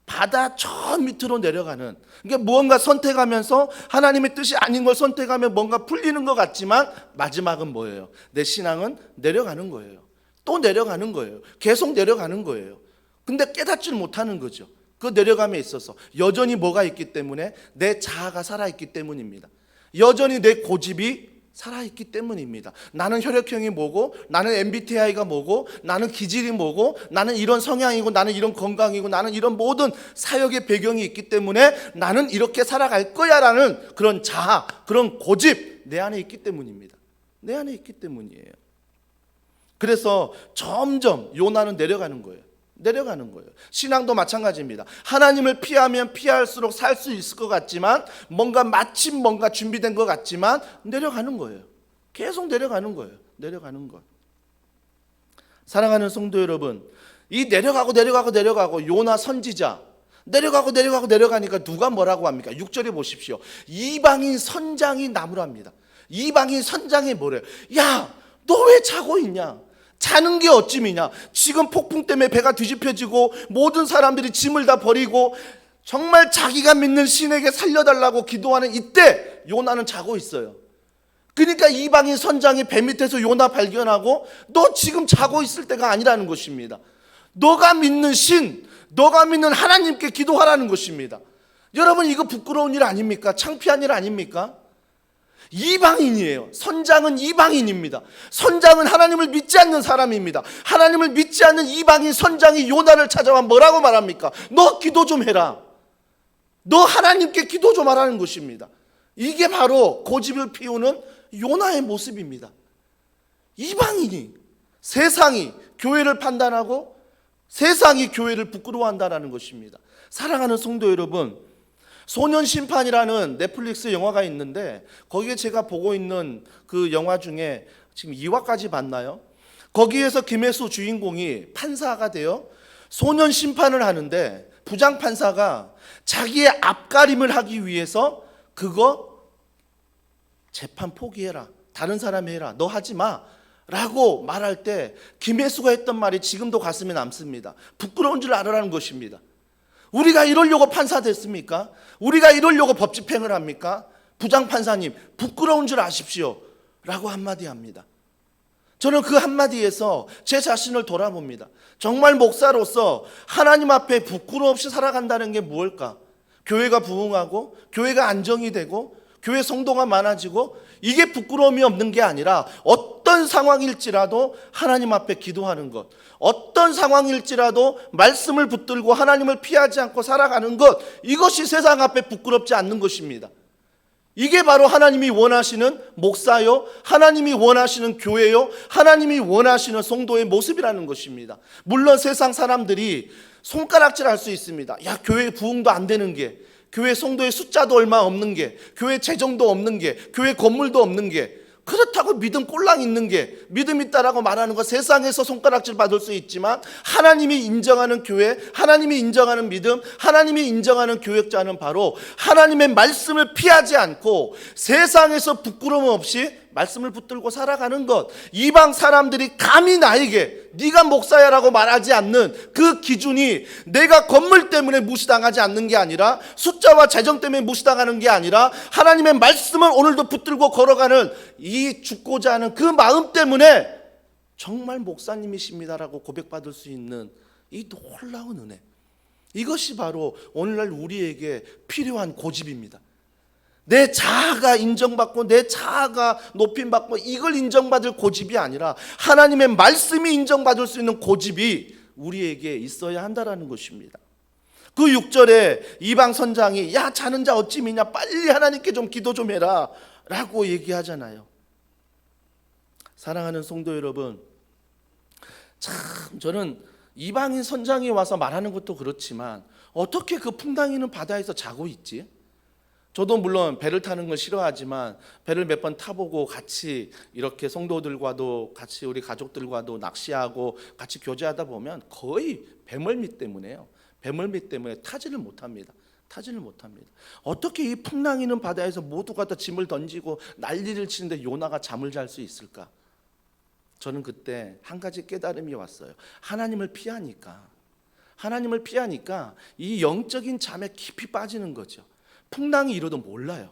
바다 저 밑으로 내려가는, 그러니까 무언가 선택하면서 하나님의 뜻이 아닌 걸 선택하면 뭔가 풀리는 것 같지만 마지막은 뭐예요? 내 신앙은 내려가는 거예요. 또 내려가는 거예요. 계속 내려가는 거예요. 근데 깨닫지를 못하는 거죠. 그 내려감에 있어서 여전히 뭐가 있기 때문에? 내 자아가 살아있기 때문입니다. 여전히 내 고집이 살아있기 때문입니다. 나는 혈액형이 뭐고, 나는 MBTI가 뭐고, 나는 기질이 뭐고, 나는 이런 성향이고, 나는 이런 건강이고, 나는 이런 모든 사역의 배경이 있기 때문에 나는 이렇게 살아갈 거야 라는 그런 자아, 그런 고집 내 안에 있기 때문입니다. 내 안에 있기 때문이에요. 그래서 점점 요나는 내려가는 거예요. 신앙도 마찬가지입니다. 하나님을 피하면 피할수록 살 수 있을 것 같지만 마침 뭔가 준비된 것 같지만 내려가는 거예요. 계속 내려가는 거예요. 사랑하는 성도 여러분, 이 내려가고 요나 선지자 내려가니까 누가 뭐라고 합니까? 6절에 보십시오. 이방인 선장이 나무랍니다. 이방인 선장이 뭐래요? 야, 너 왜 자고 있냐? 자는 게 어찌미냐? 지금 폭풍 때문에 배가 뒤집혀지고 모든 사람들이 짐을 다 버리고 정말 자기가 믿는 신에게 살려달라고 기도하는 이때 요나는 자고 있어요. 그러니까 이방인 선장이 배 밑에서 요나 발견하고 너 지금 자고 있을 때가 아니라는 것입니다. 너가 믿는 신, 너가 믿는 하나님께 기도하라는 것입니다. 여러분, 이거 부끄러운 일 아닙니까? 창피한 일 아닙니까? 이방인이에요. 선장은 이방인입니다. 선장은 하나님을 믿지 않는 사람입니다. 하나님을 믿지 않는 이방인 선장이 요나를 찾아와 뭐라고 말합니까? 너 기도 좀 해라. 너 하나님께 기도 좀 하라는 것입니다. 이게 바로 고집을 피우는 요나의 모습입니다. 이방인이, 세상이 교회를 판단하고 세상이 교회를 부끄러워한다는 것입니다. 사랑하는 성도 여러분, 소년심판이라는 넷플릭스 영화가 있는데 거기에 제가 보고 있는 그 영화 중에 지금 2화까지 봤나요? 거기에서 김혜수 주인공이 판사가 되어 소년심판을 하는데 부장판사가 자기의 앞가림을 하기 위해서 그거 재판 포기해라, 다른 사람이 해라, 너 하지 마 라고 말할 때 김혜수가 했던 말이 지금도 가슴에 남습니다. 부끄러운 줄 알아라는 것입니다. 우리가 이러려고 판사 됐습니까? 우리가 이러려고 법 집행을 합니까? 부장판사님, 부끄러운 줄 아십시오 라고 한마디 합니다. 저는 그 한마디에서 제 자신을 돌아봅니다. 정말 목사로서 하나님 앞에 부끄러움 없이 살아간다는 게 무엇일까? 교회가 부흥하고 교회가 안정이 되고 교회 성도가 많아지고 이게 부끄러움이 없는 게 아니라 어떤 상황일지라도 하나님 앞에 기도하는 것, 어떤 상황일지라도 말씀을 붙들고 하나님을 피하지 않고 살아가는 것, 이것이 세상 앞에 부끄럽지 않는 것입니다. 이게 바로 하나님이 원하시는 목사요, 하나님이 원하시는 교회요, 하나님이 원하시는 성도의 모습이라는 것입니다. 물론 세상 사람들이 손가락질할 수 있습니다. 야, 교회 부흥도 안 되는 게, 교회 성도의 숫자도 얼마 없는 게, 교회 재정도 없는 게, 교회 건물도 없는 게 그렇다고 믿음 꼴랑 있는 게, 믿음 있다라고 말하는 거 세상에서 손가락질 받을 수 있지만 하나님이 인정하는 교회, 하나님이 인정하는 믿음, 하나님이 인정하는 교역자는 바로 하나님의 말씀을 피하지 않고 세상에서 부끄러움 없이 말씀을 붙들고 살아가는 것. 이방 사람들이 감히 나에게 네가 목사야라고 말하지 않는 그 기준이 내가 건물 때문에 무시당하지 않는 게 아니라, 숫자와 재정 때문에 무시당하는 게 아니라, 하나님의 말씀을 오늘도 붙들고 걸어가는 이 죽고자 하는 그 마음 때문에 정말 목사님이십니다라고 고백받을 수 있는 이 놀라운 은혜. 이것이 바로 오늘날 우리에게 필요한 고집입니다. 내 자아가 인정받고 내 자아가 높임받고 이걸 인정받을 고집이 아니라 하나님의 말씀이 인정받을 수 있는 고집이 우리에게 있어야 한다라는 것입니다. 그 6절에 이방 선장이 야 자는 자 어찌 미냐, 빨리 하나님께 좀 기도 좀 해라 라고 얘기하잖아요. 사랑하는 성도 여러분, 참 저는 이방인 선장이 와서 말하는 것도 그렇지만 어떻게 그 풍랑이는 바다에서 자고 있지? 저도 물론 배를 타는 걸 싫어하지만 배를 몇 번 타보고 같이 이렇게 성도들과도 같이 우리 가족들과도 낚시하고 같이 교제하다 보면 거의 배멀미 때문에요. 배멀미 때문에 타지를 못합니다. 타지를 못합니다. 어떻게 이 풍랑이는 바다에서 모두가 다 짐을 던지고 난리를 치는데 요나가 잠을 잘 수 있을까? 저는 그때 한 가지 깨달음이 왔어요. 하나님을 피하니까 이 영적인 잠에 깊이 빠지는 거죠. 풍랑이 일어도 몰라요.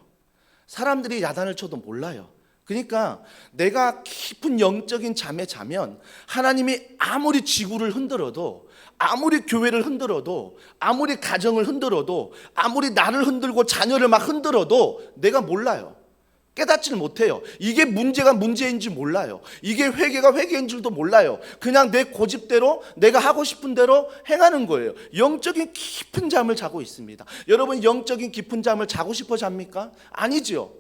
사람들이 야단을 쳐도 몰라요. 그러니까 내가 깊은 영적인 잠에 자면 하나님이 아무리 지구를 흔들어도, 아무리 교회를 흔들어도, 아무리 가정을 흔들어도, 아무리 나를 흔들고 자녀를 막 흔들어도 내가 몰라요. 깨닫지를 못해요. 이게 문제가 문제인지 몰라요. 이게 회개가 회개인 줄도 몰라요. 그냥 내 고집대로 내가 하고 싶은 대로 행하는 거예요. 영적인 깊은 잠을 자고 있습니다. 여러분 영적인 깊은 잠을 자고 싶어 잡니까? 아니죠.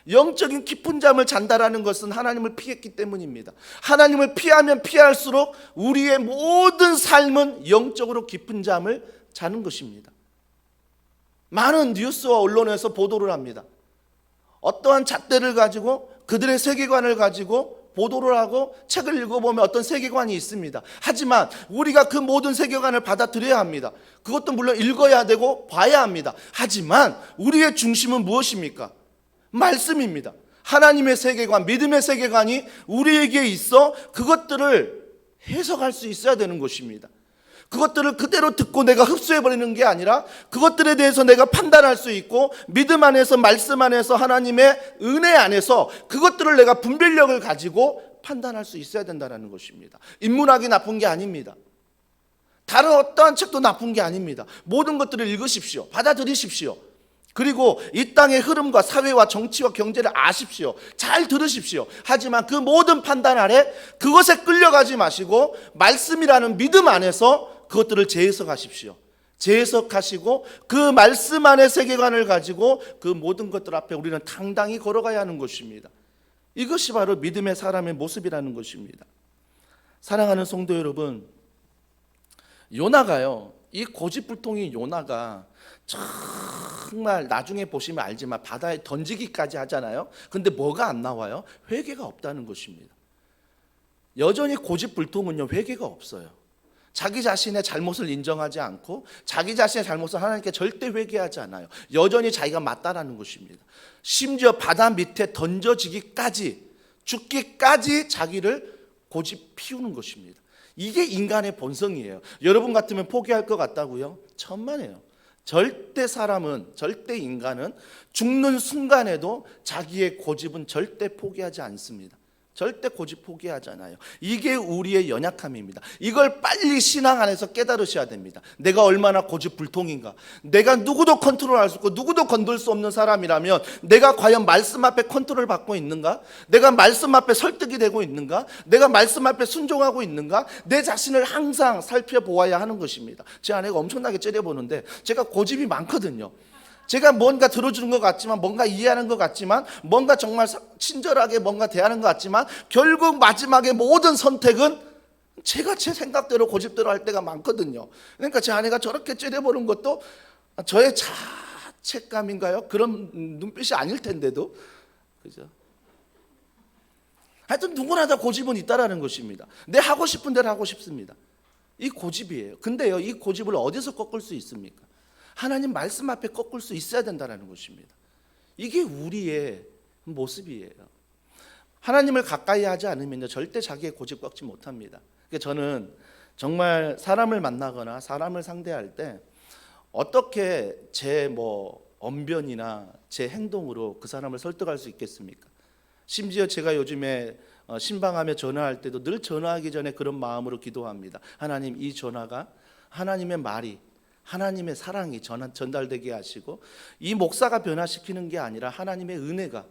영적인 깊은 잠을 잔다라는 것은 하나님을 피했기 때문입니다. 하나님을 피하면 피할수록 우리의 모든 삶은 영적으로 깊은 잠을 자는 것입니다. 많은 뉴스와 언론에서 보도를 합니다. 어떠한 잣대를 가지고 그들의 세계관을 가지고 보도를 하고 책을 읽어보면 어떤 세계관이 있습니다. 하지만 우리가 그 모든 세계관을 받아들여야 합니다. 그것도 물론 읽어야 되고 봐야 합니다. 하지만 우리의 중심은 무엇입니까? 말씀입니다. 하나님의 세계관, 믿음의 세계관이 우리에게 있어 그것들을 해석할 수 있어야 되는 것입니다. 그것들을 그대로 듣고 내가 흡수해버리는 게 아니라 그것들에 대해서 내가 판단할 수 있고 믿음 안에서, 말씀 안에서, 하나님의 은혜 안에서 그것들을 내가 분별력을 가지고 판단할 수 있어야 된다는 것입니다. 인문학이 나쁜 게 아닙니다. 다른 어떠한 책도 나쁜 게 아닙니다. 모든 것들을 읽으십시오. 받아들이십시오. 그리고 이 땅의 흐름과 사회와 정치와 경제를 아십시오. 잘 들으십시오. 하지만 그 모든 판단 아래 그것에 끌려가지 마시고 말씀이라는 믿음 안에서 그것들을 재해석하십시오. 재해석하시고 그 말씀 안의 세계관을 가지고 그 모든 것들 앞에 우리는 당당히 걸어가야 하는 것입니다. 이것이 바로 믿음의 사람의 모습이라는 것입니다. 사랑하는 성도 여러분, 요나가요, 이 고집불통이 요나가 정말 나중에 보시면 알지만 바다에 던지기까지 하잖아요. 근데 뭐가 안 나와요? 회개가 없다는 것입니다. 여전히 고집불통은요, 회개가 없어요. 자기 자신의 잘못을 인정하지 않고 자기 자신의 잘못을 하나님께 절대 회개하지 않아요. 여전히 자기가 맞다라는 것입니다. 심지어 바다 밑에 던져지기까지, 죽기까지 자기를 고집 피우는 것입니다. 이게 인간의 본성이에요. 여러분 같으면 포기할 것 같다고요? 천만에요. 절대 사람은, 절대 인간은 죽는 순간에도 자기의 고집은 절대 포기하지 않습니다. 절대 고집 포기하잖아요. 이게 우리의 연약함입니다. 이걸 빨리 신앙 안에서 깨달으셔야 됩니다. 내가 얼마나 고집불통인가. 내가 누구도 컨트롤할 수 없고 누구도 건들 수 없는 사람이라면 내가 과연 말씀 앞에 컨트롤 받고 있는가? 내가 말씀 앞에 설득이 되고 있는가? 내가 말씀 앞에 순종하고 있는가? 내 자신을 항상 살펴보아야 하는 것입니다. 제 아내가 엄청나게 째려보는데 제가 고집이 많거든요. 제가 뭔가 들어주는 것 같지만, 뭔가 이해하는 것 같지만, 뭔가 정말 친절하게 뭔가 대하는 것 같지만 결국 마지막에 모든 선택은 제가 제 생각대로 고집대로 할 때가 많거든요. 그러니까 제 아내가 저렇게 째려보는 것도 저의 자책감인가요? 그런 눈빛이 아닐 텐데도, 그죠? 하여튼 누구나 다 고집은 있다라는 것입니다. 내 하고 싶은 대로 하고 싶습니다. 이 고집이에요. 근데요, 이 고집을 어디서 꺾을 수 있습니까? 하나님 말씀 앞에 꺾을 수 있어야 된다는 것입니다. 이게 우리의 모습이에요. 하나님을 가까이 하지 않으면 절대 자기의 고집 꺾지 못합니다. 그러니까 저는 정말 사람을 만나거나 사람을 상대할 때 어떻게 제 언변이나 제 행동으로 그 사람을 설득할 수 있겠습니까? 심지어 제가 요즘에 신방하며 전화할 때도 늘 전화하기 전에 그런 마음으로 기도합니다. 하나님, 이 전화가 하나님의 말이, 하나님의 사랑이 전달되게 하시고, 이 목사가 변화시키는 게 아니라 하나님의 은혜가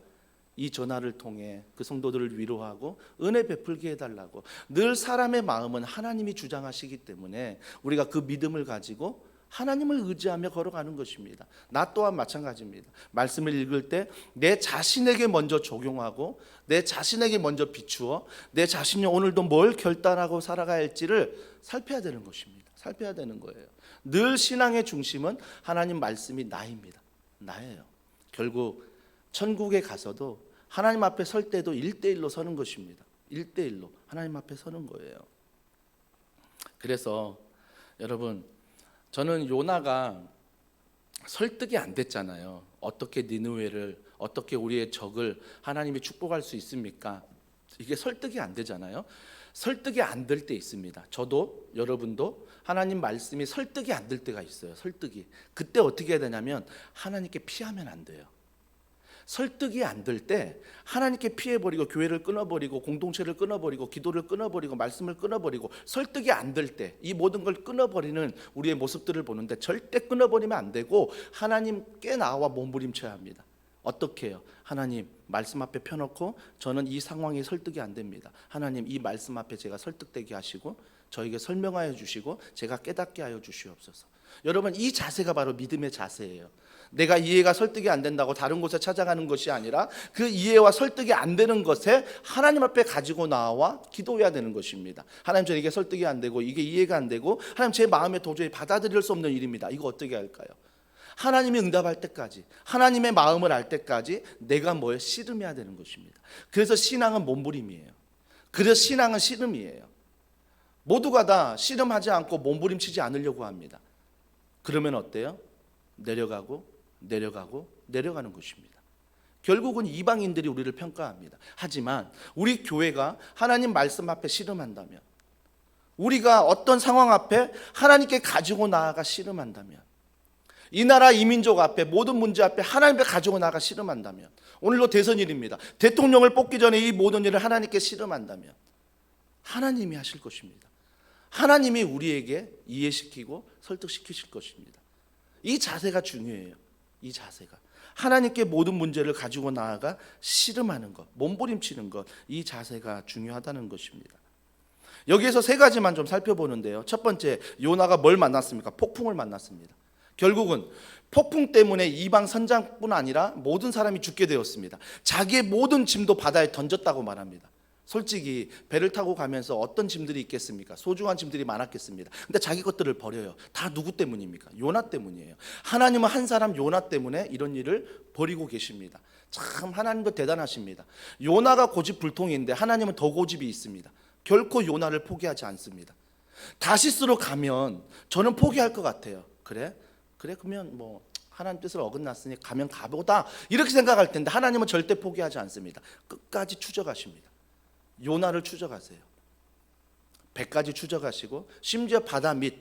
이 전화를 통해 그 성도들을 위로하고 은혜 베풀게 해달라고. 늘 사람의 마음은 하나님이 주장하시기 때문에 우리가 그 믿음을 가지고 하나님을 의지하며 걸어가는 것입니다. 나 또한 마찬가지입니다. 말씀을 읽을 때 내 자신에게 먼저 적용하고 내 자신에게 먼저 비추어 내 자신이 오늘도 뭘 결단하고 살아가야 할지를 살펴야 되는 것입니다. 살펴야 되는 거예요. 늘 신앙의 중심은 하나님 말씀이 나입니다. 나예요. 결국 천국에 가서도 하나님 앞에 설 때도 1대1로 서는 것입니다. 1대1로 하나님 앞에 서는 거예요. 그래서 여러분, 저는 요나가 설득이 안 됐잖아요. 어떻게 니느웨를, 어떻게 우리의 적을 하나님이 축복할 수 있습니까? 이게 설득이 안 되잖아요. 설득이 안 될 때 있습니다. 저도 여러분도 하나님 말씀이 설득이 안 될 때가 있어요. 설득이. 그때 어떻게 해야 되냐면 하나님께 피하면 안 돼요. 설득이 안 될 때 하나님께 피해버리고 교회를 끊어버리고 공동체를 끊어버리고 기도를 끊어버리고 말씀을 끊어버리고 설득이 안 될 때 이 모든 걸 끊어버리는 우리의 모습들을 보는데 절대 끊어버리면 안 되고 하나님께 나와 몸부림쳐야 합니다. 어떻게 해요? 하나님 말씀 앞에 펴놓고 저는 이 상황이 설득이 안 됩니다. 하나님 이 말씀 앞에 제가 설득되게 하시고 저에게 설명하여 주시고 제가 깨닫게 하여 주시옵소서. 여러분, 이 자세가 바로 믿음의 자세예요. 내가 이해가 설득이 안 된다고 다른 곳에 찾아가는 것이 아니라 그 이해와 설득이 안 되는 것에 하나님 앞에 가지고 나와 기도해야 되는 것입니다. 하나님, 저 이게 설득이 안 되고 이게 이해가 안 되고 하나님 제 마음에 도저히 받아들일 수 없는 일입니다. 이거 어떻게 할까요? 하나님이 응답할 때까지, 하나님의 마음을 알 때까지 내가 뭐에 씨름해야 되는 것입니다. 그래서 신앙은 몸부림이에요. 그래서 신앙은 씨름이에요. 모두가 다 씨름하지 않고 몸부림치지 않으려고 합니다. 그러면 어때요? 내려가는 것입니다. 결국은 이방인들이 우리를 평가합니다. 하지만 우리 교회가 하나님 말씀 앞에 씨름한다면, 우리가 어떤 상황 앞에 하나님께 가지고 나아가 씨름한다면, 이 나라 이 민족 앞에 모든 문제 앞에 하나님 앞에 가지고 나아가 씨름한다면, 오늘도 대선일입니다. 대통령을 뽑기 전에 이 모든 일을 하나님께 씨름한다면 하나님이 하실 것입니다. 하나님이 우리에게 이해시키고 설득시키실 것입니다. 이 자세가 중요해요. 이 자세가 하나님께 모든 문제를 가지고 나아가 씨름하는 것, 몸부림치는 것, 이 자세가 중요하다는 것입니다. 여기에서 세 가지만 좀 살펴보는데요. 첫 번째, 요나가 뭘 만났습니까? 폭풍을 만났습니다. 결국은 폭풍 때문에 이방 선장뿐 아니라 모든 사람이 죽게 되었습니다. 자기의 모든 짐도 바다에 던졌다고 말합니다. 솔직히 배를 타고 가면서 어떤 짐들이 있겠습니까? 소중한 짐들이 많았겠습니다. 근데 자기 것들을 버려요. 다 누구 때문입니까? 요나 때문이에요. 하나님은 한 사람 요나 때문에 이런 일을 버리고 계십니다. 참 하나님도 대단하십니다. 요나가 고집불통인데 하나님은 더 고집이 있습니다. 결코 요나를 포기하지 않습니다. 다시스로 가면 저는 포기할 것 같아요. 그래 그러면 하나님 뜻을 어긋났으니 가면 가보다 이렇게 생각할 텐데 하나님은 절대 포기하지 않습니다. 끝까지 추적하십니다. 요나를 추적하세요. 배까지 추적하시고 심지어 바다 밑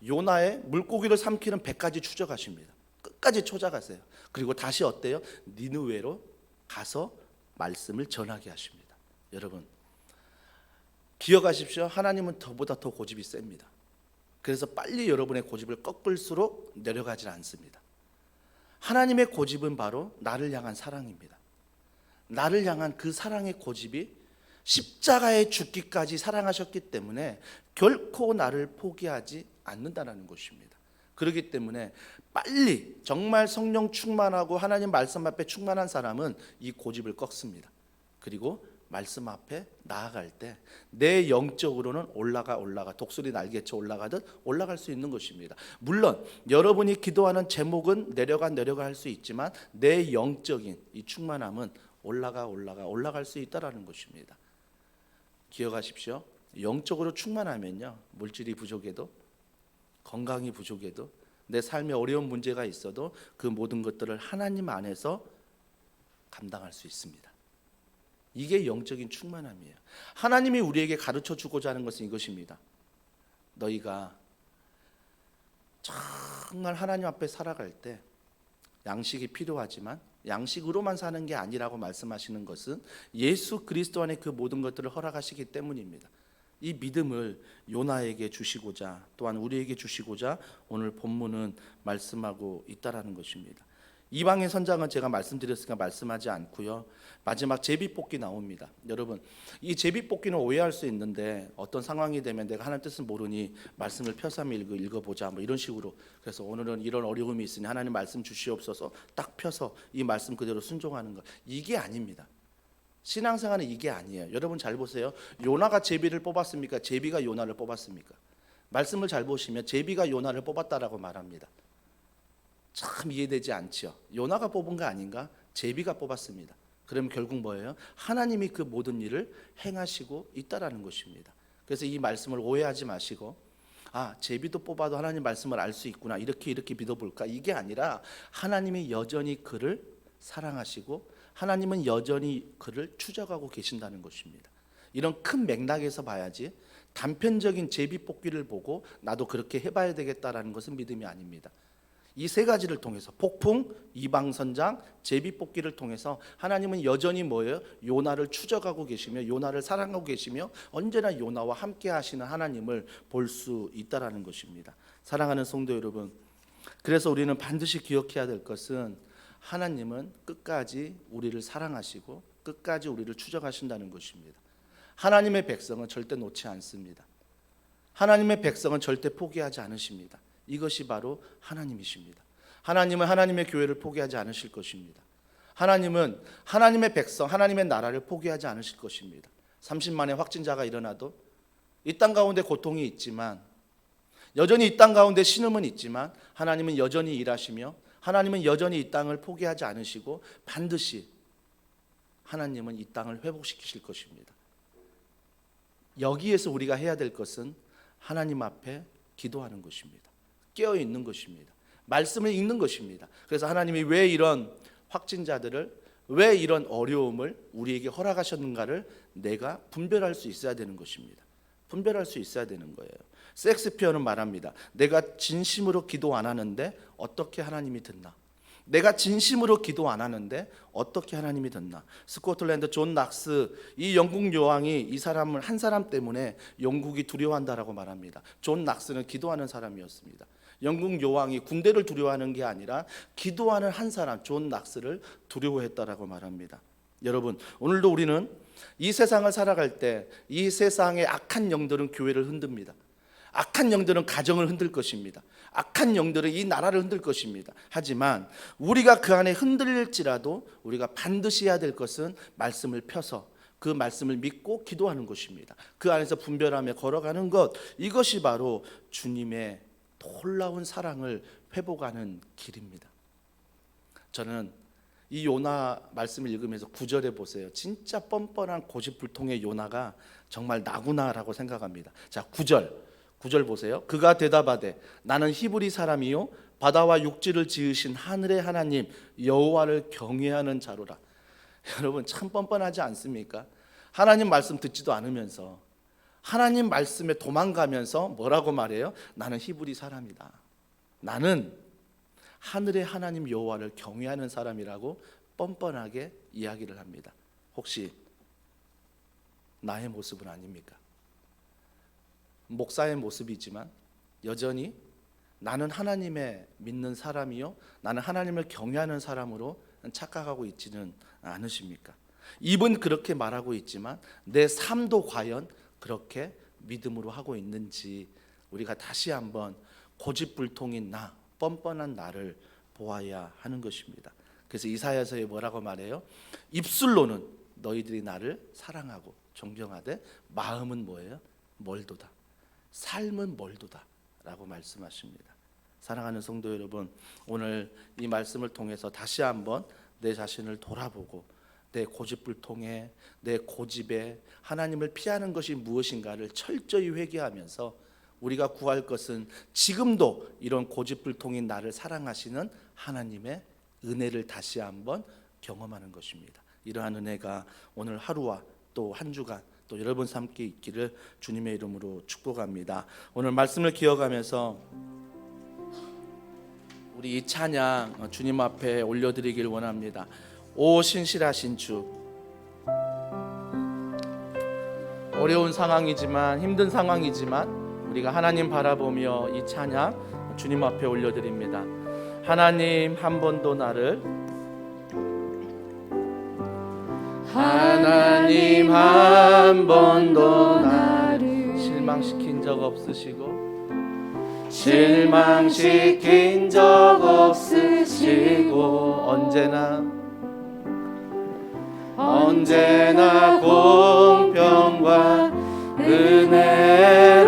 요나의 물고기를 삼키는 배까지 추적하십니다. 끝까지 찾아가세요. 그리고 다시 어때요? 니느웨로 가서 말씀을 전하게 하십니다. 여러분, 기억하십시오. 하나님은 저보다 더 고집이 셉니다. 그래서 빨리 여러분의 고집을 꺾을수록 내려가지 않습니다. 하나님의 고집은 바로 나를 향한 사랑입니다. 나를 향한 그 사랑의 고집이 십자가에 죽기까지 사랑하셨기 때문에 결코 나를 포기하지 않는다는 것입니다. 그렇기 때문에 빨리 정말 성령 충만하고 하나님 말씀 앞에 충만한 사람은 이 고집을 꺾습니다. 그리고 말씀 앞에 나아갈 때 내 영적으로는 올라가 독수리 날개쳐 올라가듯 올라갈 수 있는 것입니다. 물론 여러분이 기도하는 제목은 내려가 할 수 있지만 내 영적인 이 충만함은 올라갈 수 있다라는 것입니다. 기억하십시오. 영적으로 충만하면요, 물질이 부족해도, 건강이 부족해도, 내 삶에 어려운 문제가 있어도 그 모든 것들을 하나님 안에서 감당할 수 있습니다. 이게 영적인 충만함이에요. 하나님이 우리에게 가르쳐 주고자 하는 것은 이것입니다. 너희가 정말 하나님 앞에 살아갈 때 양식이 필요하지만 양식으로만 사는 게 아니라고 말씀하시는 것은 예수 그리스도 안에 그 모든 것들을 허락하시기 때문입니다. 이 믿음을 요나에게 주시고자, 또한 우리에게 주시고자 오늘 본문은 말씀하고 있다라는 것입니다. 이방의 선장은 제가 말씀드렸으니까 말씀하지 않고요. 마지막 제비뽑기 나옵니다. 여러분, 이 제비뽑기는 오해할 수 있는데 어떤 상황이 되면 내가 하나님 뜻을 모르니 말씀을 펴서 한번 읽어보자 뭐 이런 식으로, 그래서 오늘은 이런 어려움이 있으니 하나님 말씀 주시옵소서 딱 펴서 이 말씀 그대로 순종하는 것, 이게 아닙니다. 신앙생활은 이게 아니에요. 여러분 잘 보세요. 요나가 제비를 뽑았습니까? 제비가 요나를 뽑았습니까? 말씀을 잘 보시면 제비가 요나를 뽑았다라고 말합니다. 참 이해되지 않죠. 요나가 뽑은 거 아닌가? 제비가 뽑았습니다. 그러면 결국 뭐예요? 하나님이 그 모든 일을 행하시고 있다라는 것입니다. 그래서 이 말씀을 오해하지 마시고, 아, 제비도 뽑아도 하나님 말씀을 알 수 있구나, 이렇게 믿어볼까, 이게 아니라 하나님이 여전히 그를 사랑하시고 하나님은 여전히 그를 추적하고 계신다는 것입니다. 이런 큰 맥락에서 봐야지 단편적인 제비 뽑기를 보고 나도 그렇게 해봐야 되겠다라는 것은 믿음이 아닙니다. 이 세 가지를 통해서, 폭풍, 이방선장, 제비뽑기를 통해서 하나님은 여전히 뭐예요? 요나를 추적하고 계시며 요나를 사랑하고 계시며 언제나 요나와 함께 하시는 하나님을 볼 수 있다라는 것입니다. 사랑하는 성도 여러분, 그래서 우리는 반드시 기억해야 될 것은 하나님은 끝까지 우리를 사랑하시고 끝까지 우리를 추적하신다는 것입니다. 하나님의 백성은 절대 놓지 않습니다. 하나님의 백성은 절대 포기하지 않으십니다. 이것이 바로 하나님이십니다. 하나님은 하나님의 교회를 포기하지 않으실 것입니다. 하나님은 하나님의 백성, 하나님의 나라를 포기하지 않으실 것입니다. 30만의 확진자가 일어나도 이 땅 가운데 고통이 있지만, 여전히 이 땅 가운데 신음은 있지만 하나님은 여전히 일하시며 하나님은 여전히 이 땅을 포기하지 않으시고 반드시 하나님은 이 땅을 회복시키실 것입니다. 여기에서 우리가 해야 될 것은 하나님 앞에 기도하는 것입니다. 깨어 있는 것입니다. 말씀을 읽는 것입니다. 그래서 하나님이 왜 이런 확진자들을, 왜 이런 어려움을 우리에게 허락하셨는가를 내가 분별할 수 있어야 되는 것입니다. 분별할 수 있어야 되는 거예요. 섹스피어는 말합니다. 내가 진심으로 기도 안 하는데 어떻게 하나님이 듣나? 내가 진심으로 기도 안 하는데 어떻게 하나님이 듣나? 스코틀랜드 존 낙스, 이 영국 여왕이 이 사람을, 한 사람 때문에 영국이 두려워한다라고 말합니다. 존 낙스는 기도하는 사람이었습니다. 영국 여왕이 군대를 두려워하는 게 아니라 기도하는 한 사람, 존 낙스를 두려워했다라고 말합니다. 여러분, 오늘도 우리는 이 세상을 살아갈 때 이 세상의 악한 영들은 교회를 흔듭니다. 악한 영들은 가정을 흔들 것입니다. 악한 영들은 이 나라를 흔들 것입니다. 하지만 우리가 그 안에 흔들릴지라도 우리가 반드시 해야 될 것은 말씀을 펴서 그 말씀을 믿고 기도하는 것입니다. 그 안에서 분별하며 걸어가는 것, 이것이 바로 주님의 놀라운 사랑을 회복하는 길입니다. 저는 이 요나 말씀을 읽으면서 9절에 보세요. 진짜 뻔뻔한 고집불통의 요나가 정말 나구나라고 생각합니다. 자, 9절 보세요. 그가 대답하되 나는 히브리 사람이요 바다와 육지를 지으신 하늘의 하나님 여호와를 경외하는 자로라. 여러분, 참 뻔뻔하지 않습니까? 하나님 말씀 듣지도 않으면서 하나님 말씀에 도망가면서 뭐라고 말해요? 나는 히브리 사람이다. 나는 하늘의 하나님 여호와를 경외하는 사람이라고 뻔뻔하게 이야기를 합니다. 혹시 나의 모습은 아닙니까? 목사의 모습이지만 여전히 나는 하나님의 믿는 사람이요 나는 하나님을 경외하는 사람으로 착각하고 있지는 않으십니까? 입은 그렇게 말하고 있지만 내 삶도 과연 그렇게 믿음으로 하고 있는지 우리가 다시 한번 고집불통인 나, 뻔뻔한 나를 보아야 하는 것입니다. 그래서 이사야서에 뭐라고 말해요? 입술로는 너희들이 나를 사랑하고 존경하되 마음은 뭐예요? 멀도다. 삶은 멀도다 라고 말씀하십니다. 사랑하는 성도 여러분, 오늘 이 말씀을 통해서 다시 한번 내 자신을 돌아보고 내 고집불통에, 내 고집에 하나님을 피하는 것이 무엇인가를 철저히 회개하면서 우리가 구할 것은 지금도 이런 고집불통인 나를 사랑하시는 하나님의 은혜를 다시 한번 경험하는 것입니다. 이러한 은혜가 오늘 하루와 또 한 주간 또 여러분 함께 있기를 주님의 이름으로 축복합니다. 오늘 말씀을 기억하면서 우리 이 찬양 주님 앞에 올려드리길 원합니다. 오 신실하신 주. 어려운 상황이지만 힘든 상황이지만 우리가 하나님 바라보며 이 찬양 주님 앞에 올려드립니다. 하나님 한 번도 나를 하나님 한 번도 나를 실망시킨 적 없으시고 실망시킨 적 없으시고 언제나 공평과 은혜로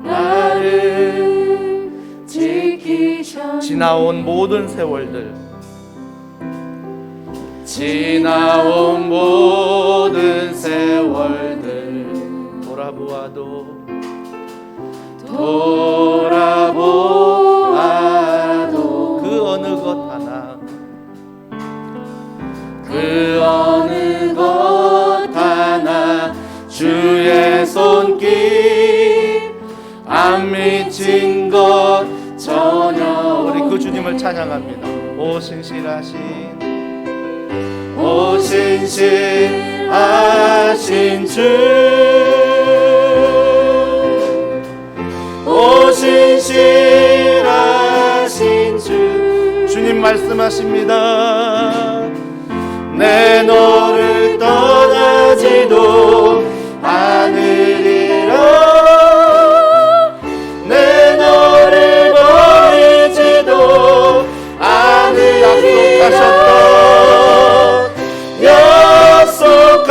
나를 지키셨네. 지나온 모든 세월들 돌아보아도 그 어느 것 하나 주의 손길 안 미친 것 전혀. 우리 그 주님을 찬양합니다. 오 신실하신 주, 오 신실하신 주. 주님 말씀하십니다. 내 너를 떠나지도 않으리라. 내 너를 버리지도 않으리라.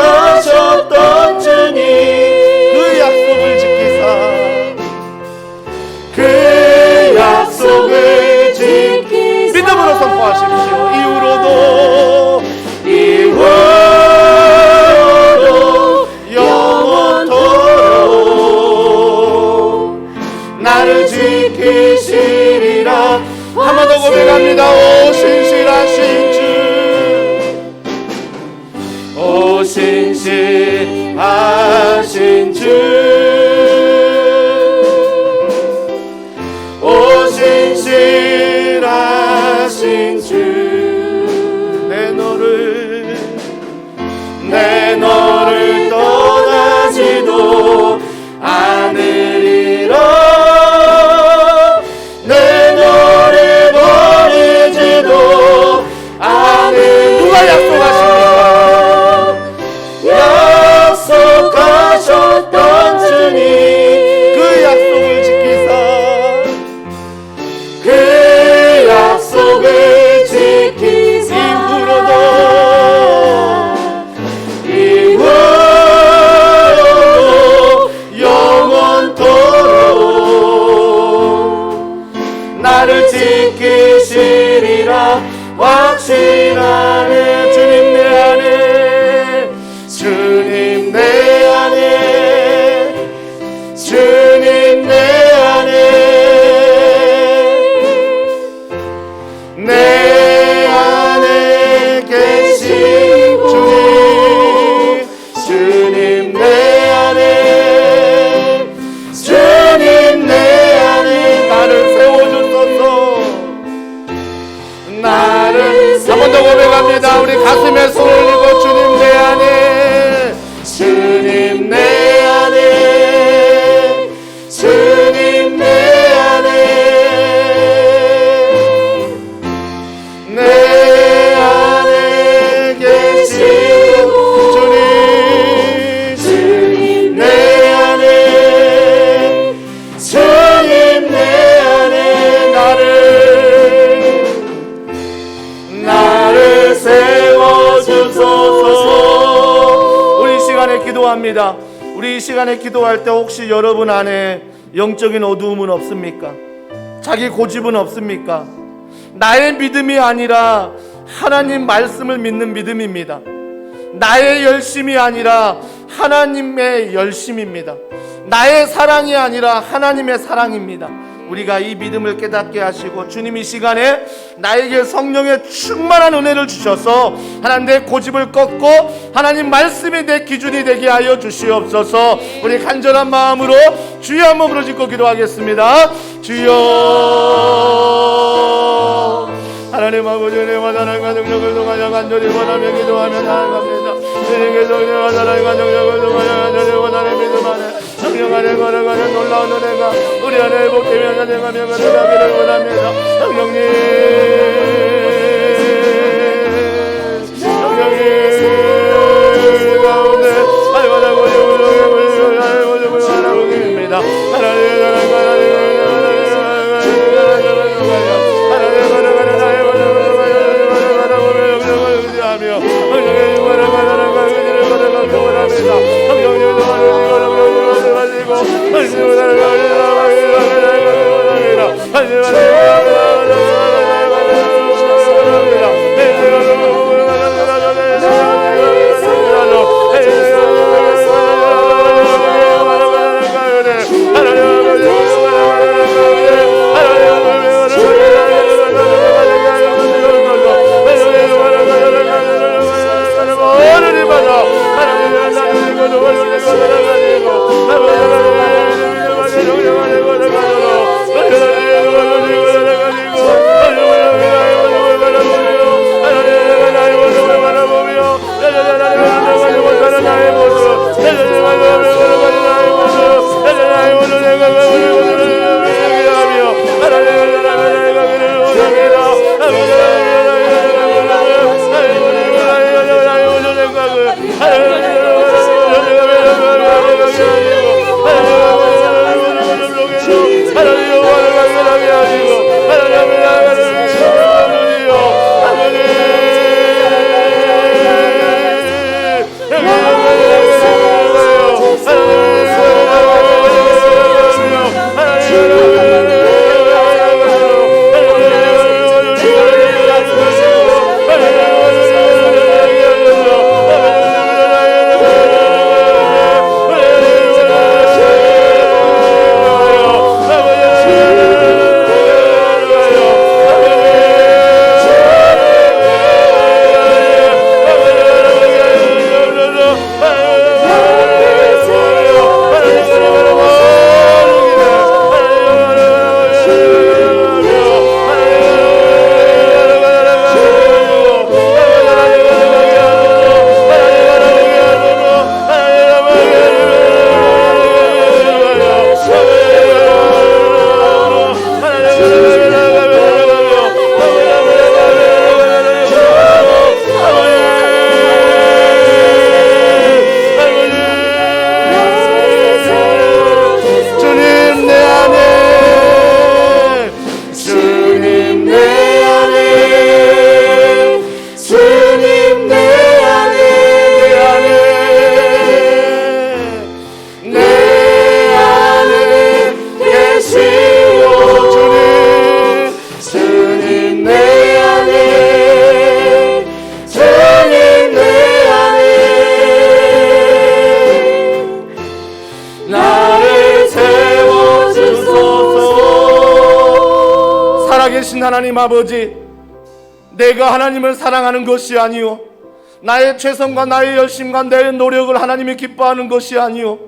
약속하셨던 주님 그 약속을 지키사 그 약속을 믿음으로 선포하십시오. 이후로도 영원토록 나를 지키시리라. 한 번 더 고백합니다. 오 신실하신 주, 오 신실하신 주, 오 신실하신 주. 내 너를 떠나지도 않으리라. 내 너를 버리지도 않으리라. 누가 약속하십니까? 약속하셨던 주님 그 약속을 지키사 그 약속을 지키사 이후로도 영원토록 나를 지키시리라. 확신하네. 주님 내 안에, 주님 내 안에, 주님 내 안에, 내 안에 계신 주님, 주님 내 안에, 주님 내 안에 나를 세워주소서. 나를 한 번 더 고백합니다. 우리 가슴에 손을 올리고 주님 내 안에, 주님 내 안에, 주님 내 안에, 내 안에 계신 주님, 주님 내 안에, 주님 내 안에 나를 세워주소서. 우리 이 시간에 기도합니다. 우리 이 시간에 기도할 때 혹시 여러분 안에 영적인 어두움은 없습니까? 자기 고집은 없습니까? 나의 믿음이 아니라 하나님 말씀을 믿는 믿음입니다. 나의 열심이 아니라 하나님의 열심입니다. 나의 사랑이 아니라 하나님의 사랑입니다. 우리가 이 믿음을 깨닫게 하시고 주님 이 시간에 나에게 성령의 충만한 은혜를 주셔서 하나님 내 고집을 꺾고 하나님 말씀이 내 기준이 되게 하여 주시옵소서. 우리 간절한 마음으로 주여 한번 부르짖고 기도하겠습니다. 주여 하나님 아버지 은혜와 사랑과 능력을 통하여 간절히 원하며 기도하며 나아갑니다. 주님께서 은혜와 사랑과 능력을 통하여 간절히 원하는 믿음 안에 성령 안에 걸어가는 놀라운 은혜가 우리 안에 회복되며 전쟁하며 걸어가기를 원합니다. 성령님 가운데 알바다 고집을 하나고 계십니다. 하나님의 사랑과 살아계신 하나님 아버지, 내가 하나님을 사랑하는 것이 아니요 나의 최선과 나의 열심과 내 노력을 하나님이 기뻐하는 것이 아니요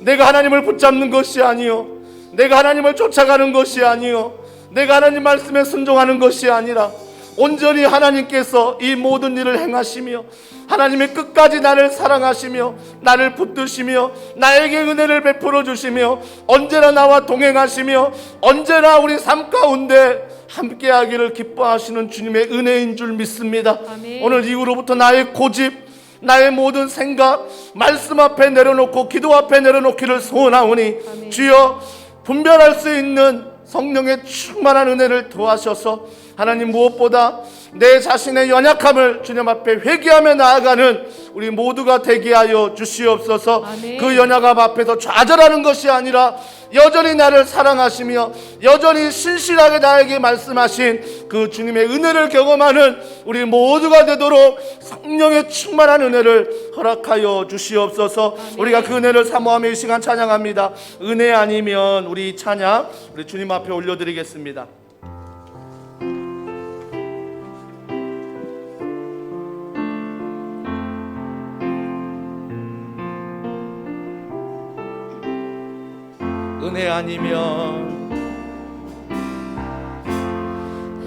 내가 하나님을 붙잡는 것이 아니요 내가 하나님을 쫓아가는 것이 아니요 내가 하나님 말씀에 순종하는 것이 아니라 온전히 하나님께서 이 모든 일을 행하시며 하나님이 끝까지 나를 사랑하시며 나를 붙드시며 나에게 은혜를 베풀어 주시며 언제나 나와 동행하시며 언제나 우리 삶 가운데 함께하기를 기뻐하시는 주님의 은혜인 줄 믿습니다. 아멘. 오늘 이후로부터 나의 고집, 나의 모든 생각, 말씀 앞에 내려놓고 기도 앞에 내려놓기를 소원하오니 아멘. 주여 분별할 수 있는 성령의 충만한 은혜를 더하셔서 하나님 무엇보다 내 자신의 연약함을 주님 앞에 회개하며 나아가는 우리 모두가 되게 하여 주시옵소서. 아멘. 그 연약함 앞에서 좌절하는 것이 아니라 여전히 나를 사랑하시며 여전히 신실하게 나에게 말씀하신 그 주님의 은혜를 경험하는 우리 모두가 되도록 성령의 충만한 은혜를 허락하여 주시옵소서. 우리가 그 은혜를 사모하며 이 시간 찬양합니다. 은혜 아니면 우리 찬양 우리 주님 앞에 올려드리겠습니다.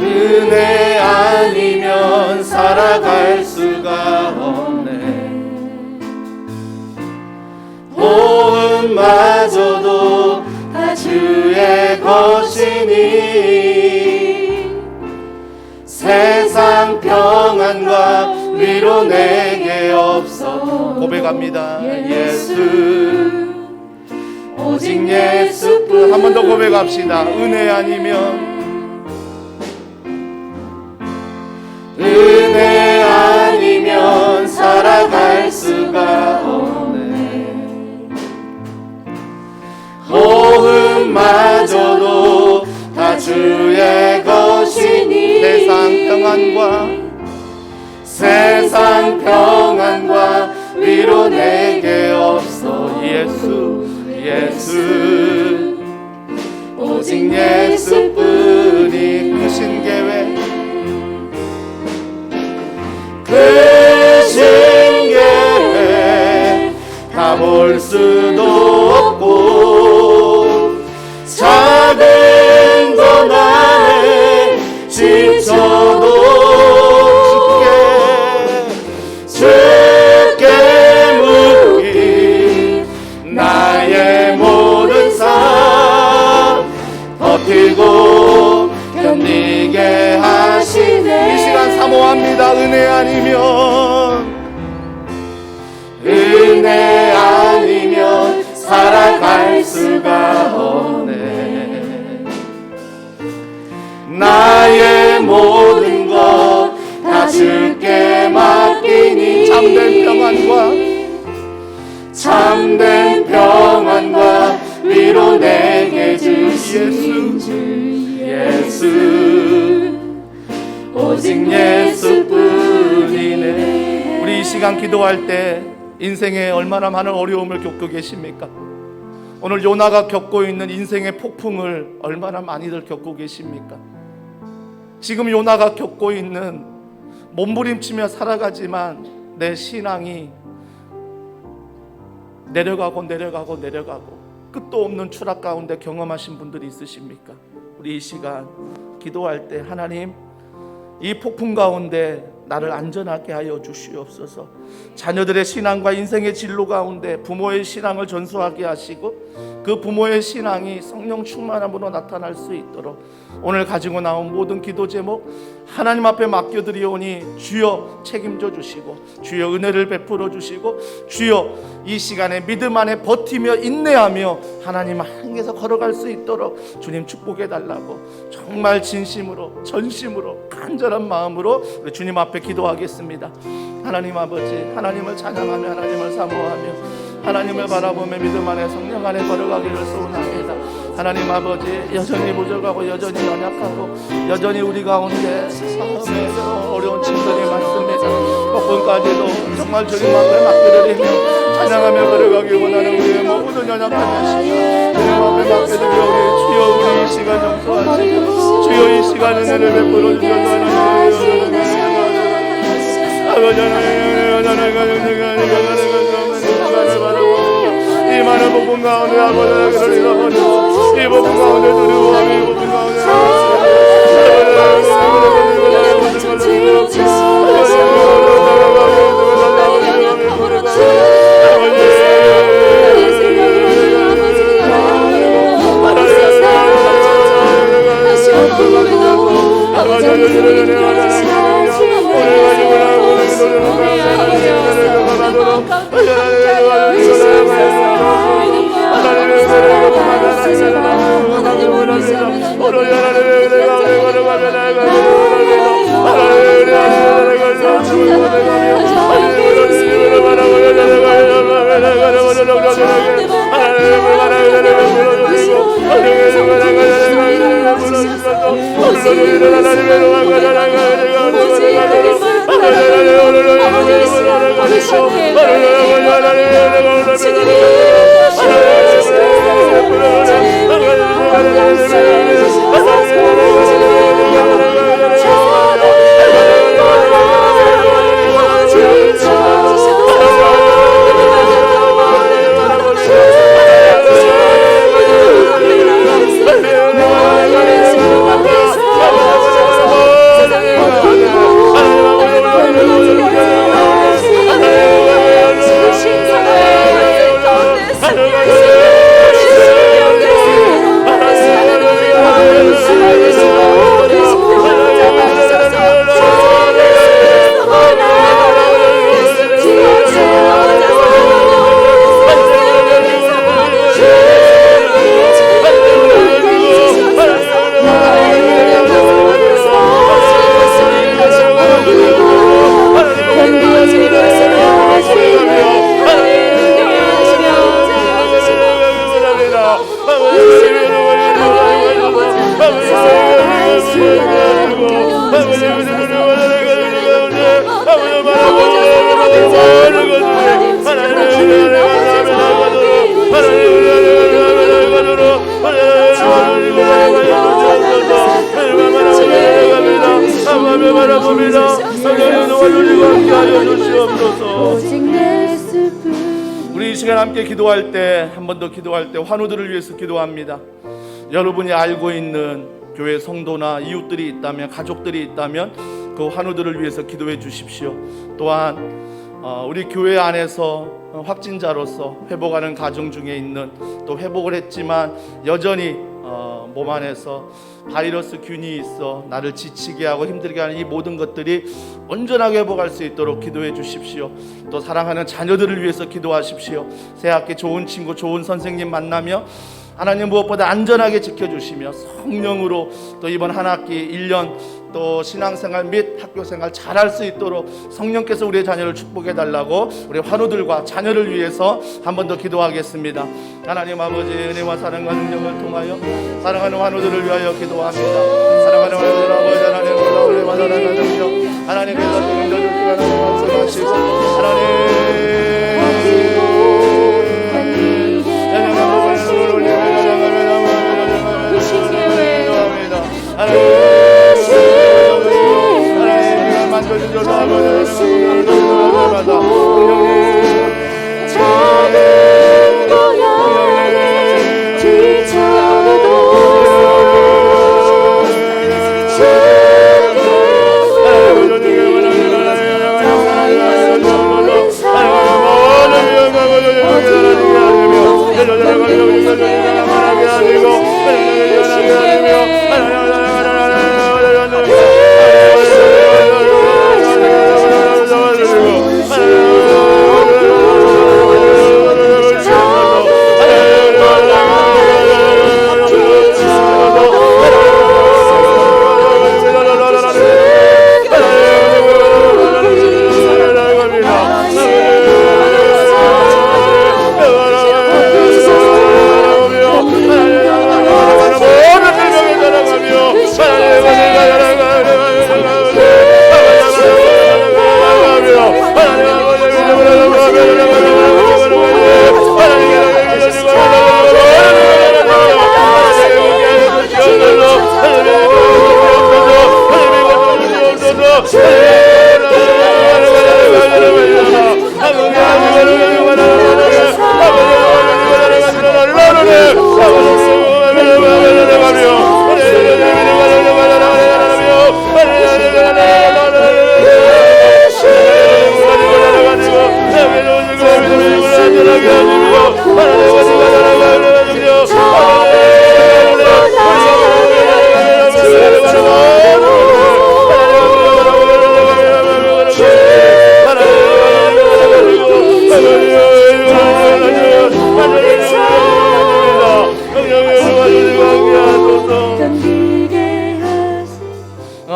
은혜 아니면 살아갈 수가 없네. 호흡마저도 다 주의 것이니 세상 평안과 위로 내게 없어. 고백합니다. 예수 오직 예수뿐. 한 번 더 고백합시다. 은혜 아니면 살아갈 수가 없네. 호흡마저도 다 주의 것이니 세상 평안과 위로 내게 없어. 예수 오직 예수뿐이 크신 계획 다 볼 수도 없고 작은 것 안에 지쳐도 주께 묻기 나의 모든 삶 버티고 견디게 하시네. 이 시간 사모합니다. 은혜 아니면 살아갈 수가 없네. 나의 모든 것 다 주께 맡기니 참된 평안과 위로 내게 주신 주 예수 오직 예수뿐이네. 우리 이 시간 기도할 때 인생에 얼마나 많은 어려움을 겪고 계십니까? 오늘 요나가 겪고 있는 인생의 폭풍을 얼마나 많이들 겪고 계십니까? 지금 요나가 겪고 있는 몸부림치며 살아가지만 내 신앙이 내려가고 끝도 없는 추락 가운데 경험하신 분들이 있으십니까? 우리 이 시간 기도할 때 하나님, 이 폭풍 가운데 나를 안전하게 하여 주시옵소서. 자녀들의 신앙과 인생의 진로 가운데 부모의 신앙을 전수하게 하시고 그 부모의 신앙이 성령 충만함으로 나타날 수 있도록 오늘 가지고 나온 모든 기도 제목 하나님 앞에 맡겨드리오니 주여 책임져 주시고 주여 은혜를 베풀어 주시고 주여 이 시간에 믿음 안에 버티며 인내하며 하나님 향해서 걸어갈 수 있도록 주님 축복해 달라고 정말 진심으로 전심으로 간절한 마음으로 우리 주님 앞에 기도하겠습니다. 하나님 아버지, 하나님을 찬양하며 하나님을 사모하며 하나님을 바라보며 믿음 안에 성령 안에 걸어가기를 소원합니다. 하나님 아버지, 여전히 부족하고 여전히 연약하고 여전히 우리 가운데 마음에 어려운 짐들이 많습니다. 폭풍까지도 정말 주님 앞에 맡겨드리며 찬양하며 걸어가기 원하는 우리의 모든 연약한 시간 주님 앞에 맡겨드리오니 주여 우리 이 시간 용서하시고 주여 이 시간 은혜를 베풀어 주셔서 이 많은 복음 가운데 아버지를 잃어버리고 이 복음 가운데 두려워하며 이 복음 가운데 하나님 우리 이 시간 함께 기도할 때, 한 번 더 기도할 때 환우들을 위해서 기도합니다. 여러분이 알고 있는 교회 성도나 이웃들이 있다면, 가족들이 있다면 그 환우들을 위해서 기도해 주십시오. 또한 우리 교회 안에서 확진자로서 회복하는 가정 중에 있는, 또 회복을 했지만 여전히 몸 안에서 바이러스 균이 있어 나를 지치게 하고 힘들게 하는 이 모든 것들이 온전하게 회복할 수 있도록 기도해 주십시오. 또 사랑하는 자녀들을 위해서 기도하십시오. 새학기 좋은 친구, 좋은 선생님 만나며 하나님 무엇보다 안전하게 지켜주시며 성령으로 또 이번 한 학기 1년 또 신앙생활 및 학교생활 잘할 수 있도록 성령께서 우리의 자녀를 축복해 달라고 우리 환우들과 자녀를 위해서 한 번 더 기도하겠습니다. 하나님 아버지, 은혜와 사랑과 능력을 통하여 사랑하는 환우들을 위하여 기도합니다. 사랑하는 환우들 아버지 하나님, 놀라운 은혜와 능력 하나님께서 능력을 주시고 말씀하시고 하나님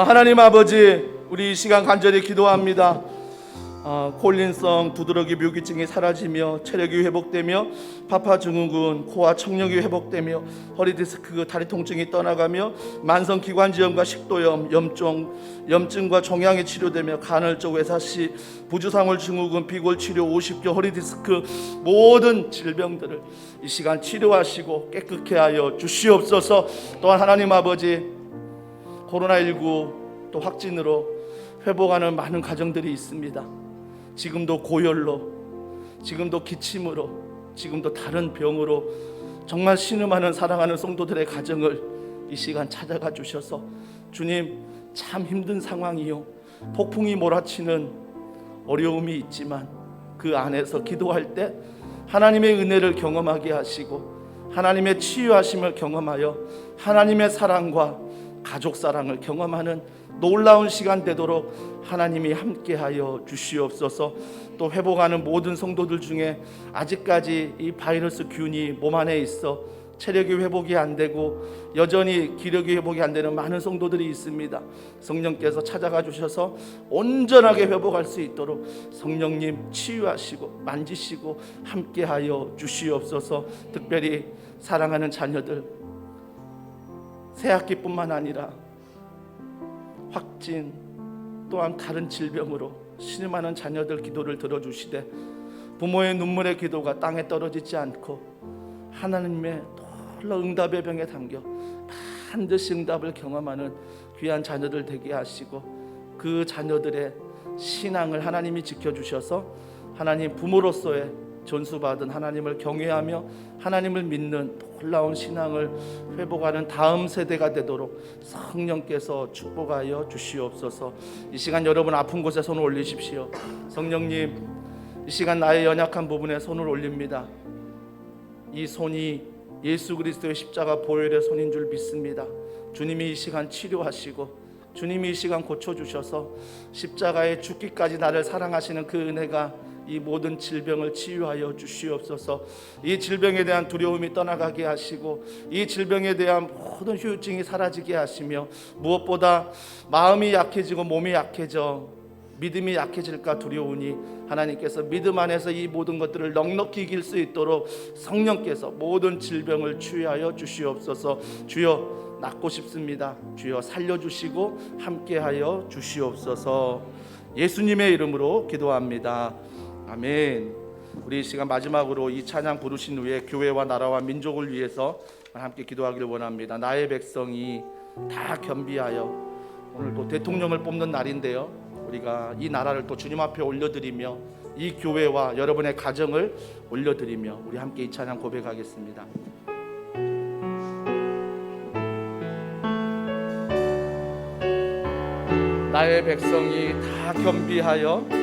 하나님 아버지, 우리 이 시간 간절히 기도합니다. 콜린성 두드러기 묘기증이 사라지며 체력이 회복되며 파파증후군, 코와 청력이 회복되며 허리디스크, 다리 통증이 떠나가며 만성기관지염과 식도염, 염증과 종양이 치료되며 간헐적 외사시, 부주상월 증후군, 비골치료, 50개 허리디스크 모든 질병들을 이 시간 치료하시고 깨끗게 하여 주시옵소서. 또한 하나님 아버지, 코로나19 또 확진으로 회복하는 많은 가정들이 있습니다. 지금도 고열로, 지금도 기침으로, 지금도 다른 병으로 정말 신음하는 사랑하는 성도들의 가정을 이 시간 찾아가 주셔서 주님, 참 힘든 상황이요, 폭풍이 몰아치는 어려움이 있지만 그 안에서 기도할 때 하나님의 은혜를 경험하게 하시고 하나님의 치유하심을 경험하여 하나님의 사랑과 가족 사랑을 경험하는 놀라운 시간 되도록 하나님이 함께하여 주시옵소서. 또 회복하는 모든 성도들 중에 아직까지 이 바이러스 균이 몸 안에 있어 체력이 회복이 안 되고 여전히 기력이 회복이 안 되는 많은 성도들이 있습니다. 성령께서 찾아가 주셔서 온전하게 회복할 수 있도록 성령님 치유하시고 만지시고 함께하여 주시옵소서. 특별히 사랑하는 자녀들, 새학기뿐만 아니라 확진 또한 다른 질병으로 신음하는 자녀들 기도를 들어주시되 부모의 눈물의 기도가 땅에 떨어지지 않고 하나님의 놀라운 응답의 병에 담겨 반드시 응답을 경험하는 귀한 자녀들 되게 하시고 그 자녀들의 신앙을 하나님이 지켜주셔서 하나님 부모로서의 존수받은 하나님을 경외하며 하나님을 믿는 놀라운 신앙을 회복하는 다음 세대가 되도록 성령께서 축복하여 주시옵소서. 이 시간 여러분 아픈 곳에 손을 올리십시오. 성령님, 이 시간 나의 연약한 부분에 손을 올립니다. 이 손이 예수 그리스도의 십자가 보혈의 손인 줄 믿습니다. 주님이 이 시간 치료하시고 주님이 이 시간 고쳐주셔서 십자가에 죽기까지 나를 사랑하시는 그 은혜가 이 모든 질병을 치유하여 주시옵소서. 이 질병에 대한 두려움이 떠나가게 하시고 이 질병에 대한 모든 후유증이 사라지게 하시며 무엇보다 마음이 약해지고 몸이 약해져 믿음이 약해질까 두려우니 하나님께서 믿음 안에서 이 모든 것들을 넉넉히 이길 수 있도록 성령께서 모든 질병을 치유하여 주시옵소서. 주여, 낫고 싶습니다. 주여, 살려주시고 함께하여 주시옵소서. 예수님의 이름으로 기도합니다. 아멘. 우리 이 시간 마지막으로 이 찬양 부르신 후에 교회와 나라와 민족을 위해서 함께 기도하기를 원합니다. 나의 백성이 다 겸비하여, 오늘 또 대통령을 뽑는 날인데요, 우리가 이 나라를 또 주님 앞에 올려드리며 이 교회와 여러분의 가정을 올려드리며 우리 함께 이 찬양 고백하겠습니다. 나의 백성이 다 겸비하여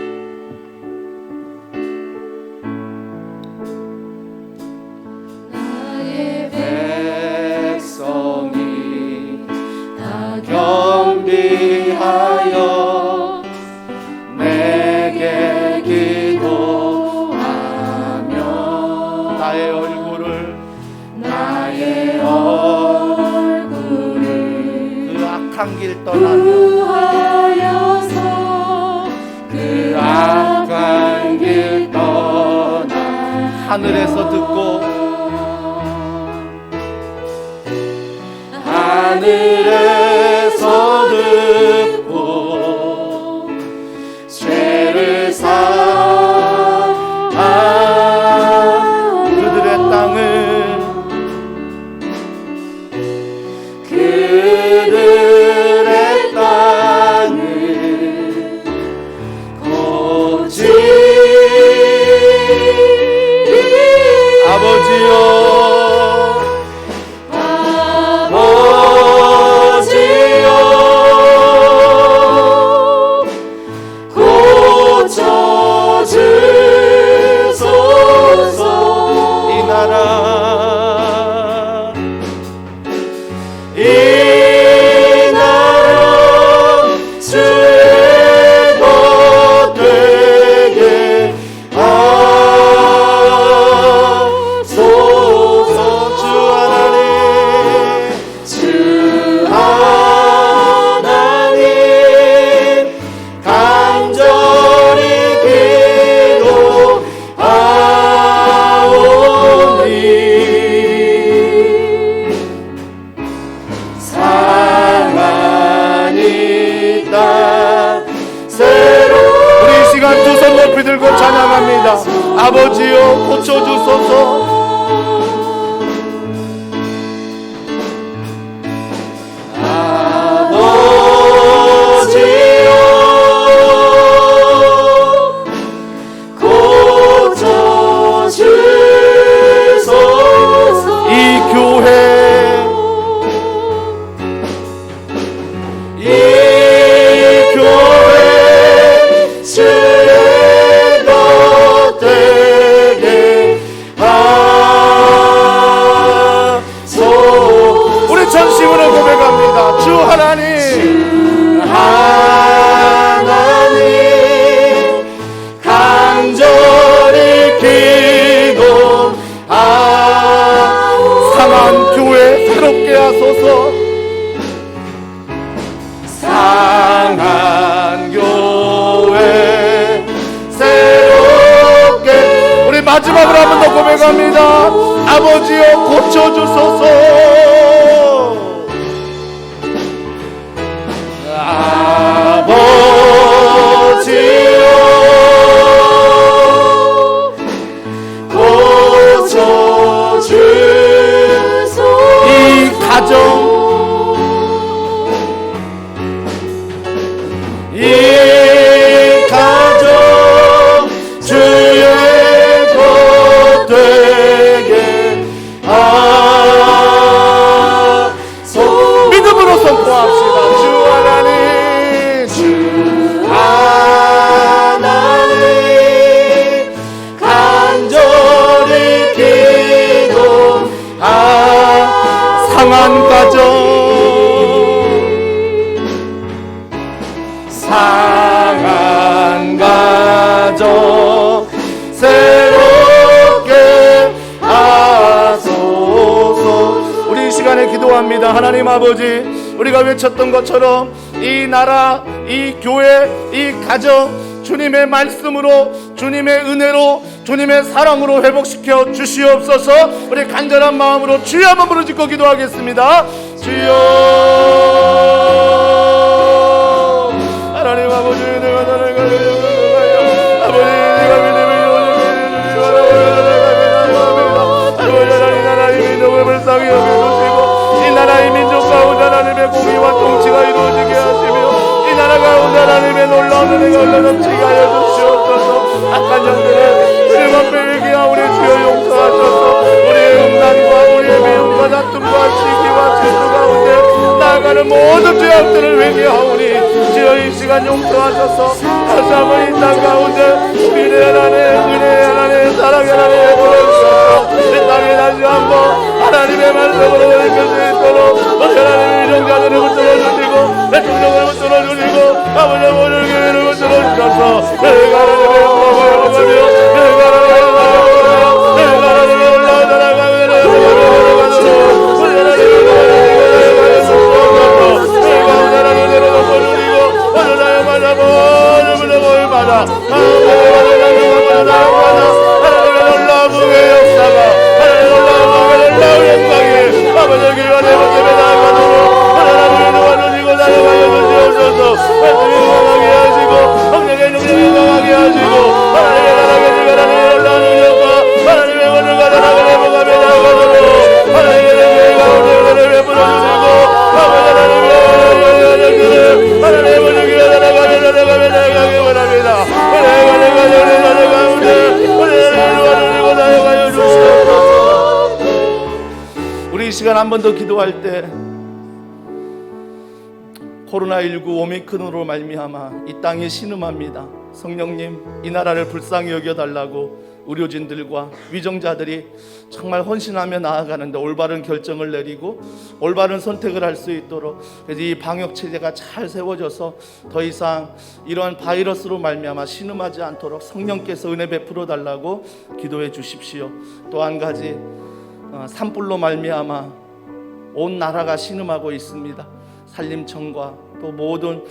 겸비하여 내게 기도하며 나의 얼굴을 그 악한 길 떠나며 그 악한 길 떠나 하늘에서 듣고 죄를 사하 그들의 땅을 고치 아버지여 아버지여 고쳐주소서. 전심으로 고백합니다. 주 하나님, 간절히 상한 교회 새롭게 하소서. 상한 교회 새롭게. 우리 마지막으로 한 번 더 고백합니다. 아버지여 고쳐주소서. 이 가정, 주의 것 되게 하소서. 믿음으로 선포합시다. 주 하나님, 간절히 상한 가정, 새롭게 하소서. 우리 이 시간에 기도합니다. 하나님 아버지, 우리가 외쳤던 것처럼 이 나라, 이 교회, 이 가정 주님의 말씀으로, 주님의 은혜로, 주님의 사랑으로 회복시켜 주시옵소서. 우리 간절한 마음으로 주여 한번 부르짖고 기도하겠습니다. 주여. 하나님 아버지, 내가 나를 가요. 아버지, 내가 믿음을 하나님이 너무 불쌍히 여겨주시고 이 나라의 민족 가운데 하나님의 공의와 통치가 이루어지게 하시며 이 나라 가운데 하나님의 놀라운 은혜가 흘러넘치게 하여 주시옵소서. 악한 영들의 주님 앞에 회개하오. 우리 주여 용서하소서. 우리의 음란과 우리의 미움과 다툼과 시기와 질투 가운데 나아가는 모든 죄악들을 회개하오니 주여 이 시간 용서하소서. 다시 한번 이 땅 가운데 우리의 하나님, 은혜의 하나님, 사랑의 하나님 보여주소서. 이 땅에 다시 한번 하나님의 말씀으로 읽을 수 있도록 우리 하나님의 위정자들을 붙들어주시고 내 종족을 붙들어주시고 아버지 모든 교회를 붙들어주셔서 내가 하나님의 영광을 영광하며 내가 하나님의 영광을 내가 하나님의 올라온 나라가 내가 올라가도록 우리 하나님의 영광을 주옵소서. 내가 하나님의 은혜로 덮어주시고 오늘 나의 만나보는 올마다 하나님의 놀라운 은혜의 역사가 하나님의 놀라운 영광이 아버지 기와 내 모습에 나아가도록 하나님의 도와주시고 나아가여 주시옵소서. 말씀이 강하게 하시고 성령의 능력이 강하게 하시고 하나님의 나라의 하나님의 놀라운 능력과 하나님의 권능과 나라가 회복하며 나아가도록 하나님의 능력의 가운데 은혜를 베풀어주시고 아버지 하나님의 하나님의 권능과 나라가 나아가게 원합니다. 은혜가 나라 가운데 은혜를 도와주시고 나아가여 주시옵소서. 우리 이 시간 한 번 더 기도할 때 코로나19 오미크론으로 말미암아 이 땅이 신음합니다. 성령님, 이 나라를 불쌍히 여겨달라고 의료진들과 위정자들이 정말 헌신하며 나아가는데 올바른 결정을 내리고 올바른 선택을 할 수 있도록, 그래서 이 방역체제가 잘 세워져서 더 이상 이러한 바이러스로 말미암아 신음하지 않도록 성령께서 은혜 베풀어 달라고 기도해 주십시오. 또 한 가지, 산불로 말미암아 온 나라가 신음하고 있습니다. 산림청과 또 모든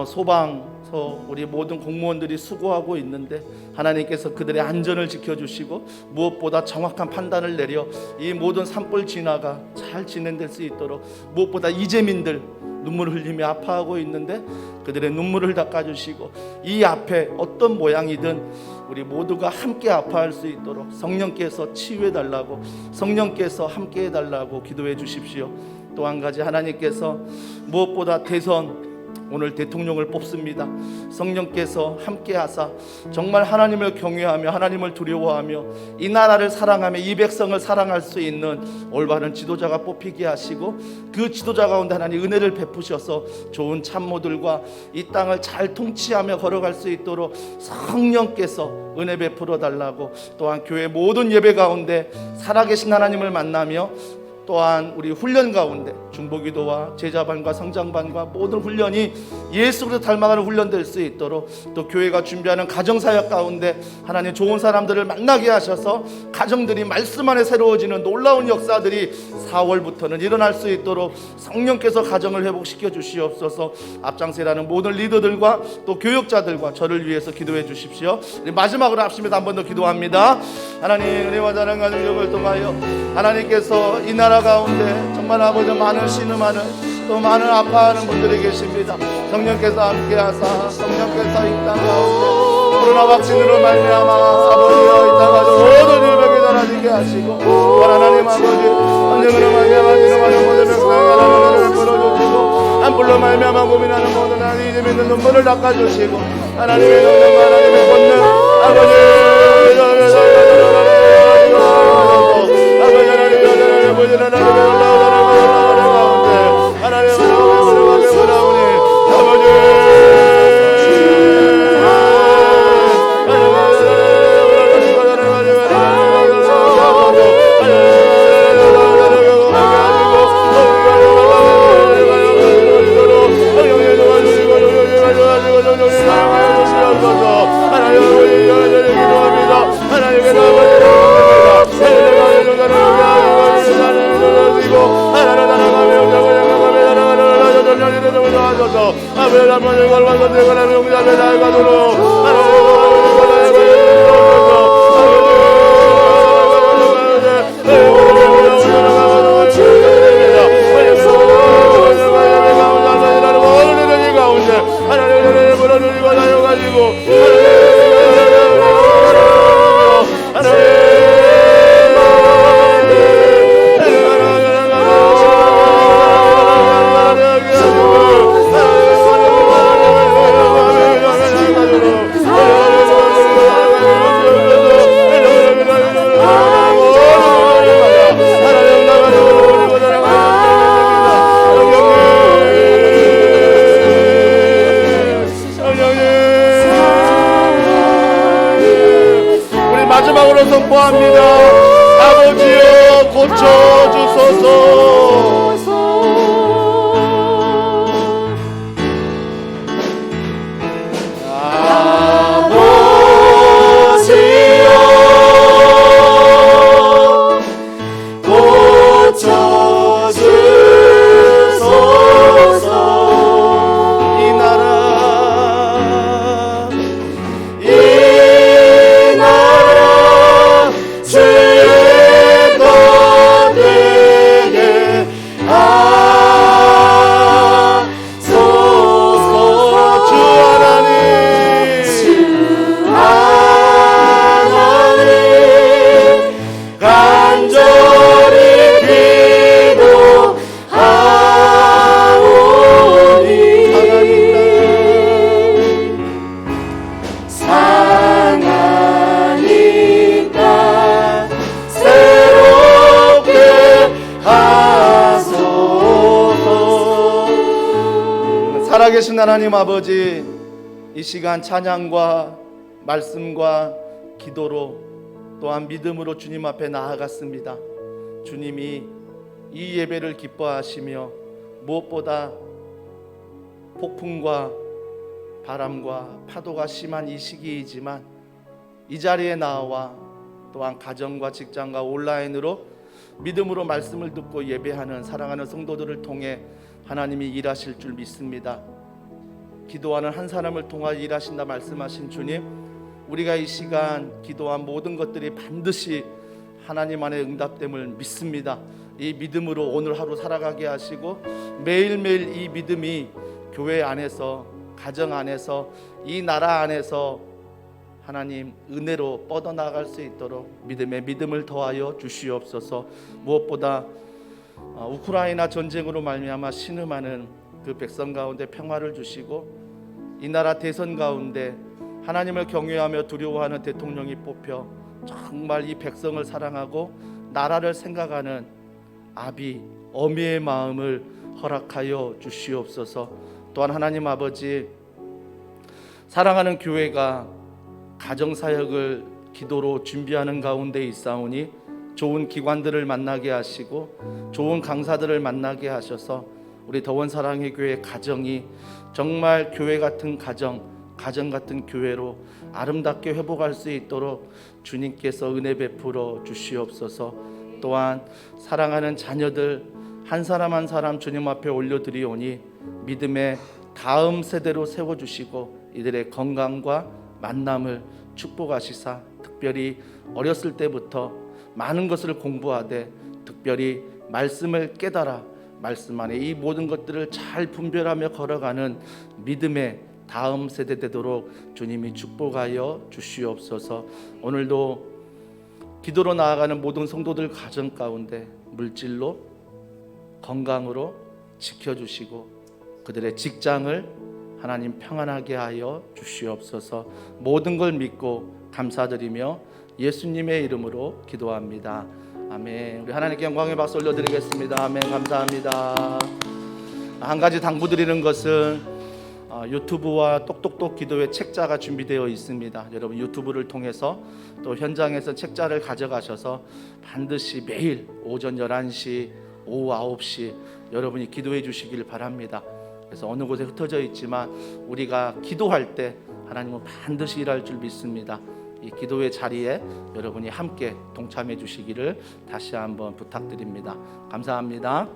소방서 우리 모든 공무원들이 수고하고 있는데 하나님께서 그들의 안전을 지켜주시고 무엇보다 정확한 판단을 내려 이 모든 산불 진화가 잘 진행될 수 있도록, 무엇보다 이재민들 눈물을 흘리며 아파하고 있는데 그들의 눈물을 닦아주시고 이 앞에 어떤 모양이든 우리 모두가 함께 아파할 수 있도록 성령께서 치유해 달라고, 성령께서 함께 해달라고 기도해 주십시오. 또 한 가지, 하나님께서 무엇보다 오늘 대통령을 뽑습니다. 성령께서 함께 하사 정말 하나님을 경외하며 하나님을 두려워하며 이 나라를 사랑하며 이 백성을 사랑할 수 있는 올바른 지도자가 뽑히게 하시고, 그 지도자 가운데 하나님 은혜를 베푸셔서 좋은 참모들과 이 땅을 잘 통치하며 걸어갈 수 있도록 성령께서 은혜 베풀어 달라고, 또한 교회 모든 예배 가운데 살아계신 하나님을 만나며 또한 우리 훈련 가운데 중보기도와 제자반과 성장반과 모든 훈련이 예수 그리스도 닮아가는 훈련될 수 있도록, 또 교회가 준비하는 가정사역 가운데 하나님 좋은 사람들을 만나게 하셔서 가정들이 말씀 안에 새로워지는 놀라운 역사들이 4월부터는 일어날 수 있도록 성령께서 가정을 회복시켜 주시옵소서. 앞장서라는 모든 리더들과 또 교육자들과 저를 위해서 기도해 주십시오. 마지막으로 합심해서 한 번 더 기도합니다. 하나님, 은혜와 사랑과 능력을 통하여 하나님께서 이 나라 가운데 정말 아버지 많은 신음하는, 또 많은 아파하는 분들이 계십니다. 성령께서 함께하사 성령께서 이 땅 가운데 코로나 vaksin으로 말미암아 아버지여 이 땅 가운데 모든 일병이 사라지게 하시고, 또 하나님 아버지 성령으로 말미암아 지금하는 모든 백성의 하나님을 풀어주시고, 한불로 말미암아 고민하는 모든 하나님 이름 있는 눈물을 닦아주시고, 하나님의 성령과 하나님의 권능 아버지 마지막으로 선포합니다. 아버지여 고쳐주소서. 살아계신 하나님 아버지, 이 시간 찬양과 말씀과 기도로 또한 믿음으로 주님 앞에 나아갔습니다. 주님이 이 예배를 기뻐하시며 무엇보다 폭풍과 바람과 파도가 심한 이 시기이지만 이 자리에 나와 또한 가정과 직장과 온라인으로 믿음으로 말씀을 듣고 예배하는 사랑하는 성도들을 통해 하나님이 일하실 줄 믿습니다. 기도하는 한 사람을 통하여 일하신다 말씀하신 주님, 우리가 이 시간 기도한 모든 것들이 반드시 하나님 안에 응답됨을 믿습니다. 이 믿음으로 오늘 하루 살아가게 하시고 매일매일 이 믿음이 교회 안에서, 가정 안에서, 이 나라 안에서 하나님 은혜로 뻗어나갈 수 있도록 믿음에 믿음을 더하여 주시옵소서. 무엇보다 우크라이나 전쟁으로 말미암아 신음하는 그 백성 가운데 평화를 주시고 이 나라 대선 가운데 하나님을 경외하며 두려워하는 대통령이 뽑혀 정말 이 백성을 사랑하고 나라를 생각하는 아비 어미의 마음을 허락하여 주시옵소서. 또한 하나님 아버지, 사랑하는 교회가 가정사역을 기도로 준비하는 가운데 있사오니 좋은 기관들을 만나게 하시고 좋은 강사들을 만나게 하셔서 우리 더원 사랑의 교회 가정이 정말 교회 같은 가정 같은 교회로 아름답게 회복할 수 있도록 주님께서 은혜 베풀어 주시옵소서. 또한 사랑하는 자녀들 한 사람 한 사람 주님 앞에 올려드리오니 믿음의 다음 세대로 세워주시고 이들의 건강과 만남을 축복하시사 특별히 어렸을 때부터 많은 것을 공부하되 특별히 말씀을 깨달아 말씀 안에 이 모든 것들을 잘 분별하며 걸어가는 믿음의 다음 세대 되도록 주님이 축복하여 주시옵소서. 오늘도 기도로 나아가는 모든 성도들 가정 가운데 물질로 건강으로 지켜주시고 그들의 직장을 하나님 평안하게 하여 주시옵소서. 모든 걸 믿고 감사드리며 예수님의 이름으로 기도합니다. 아멘. 우리 하나님께 영광의 박수 올려드리겠습니다. 아멘. 감사합니다. 한 가지 당부드리는 것은 유튜브와 똑똑똑 기도회 책자가 준비되어 있습니다. 여러분 유튜브를 통해서 또 현장에서 책자를 가져가셔서 반드시 매일 오전 11시, 오후 9시 여러분이 기도해 주시길 바랍니다. 그래서 어느 곳에 흩어져 있지만 우리가 기도할 때 하나님은 반드시 일할 줄 믿습니다. 이 기도의 자리에 여러분이 함께 동참해 주시기를 다시 한번 부탁드립니다. 감사합니다.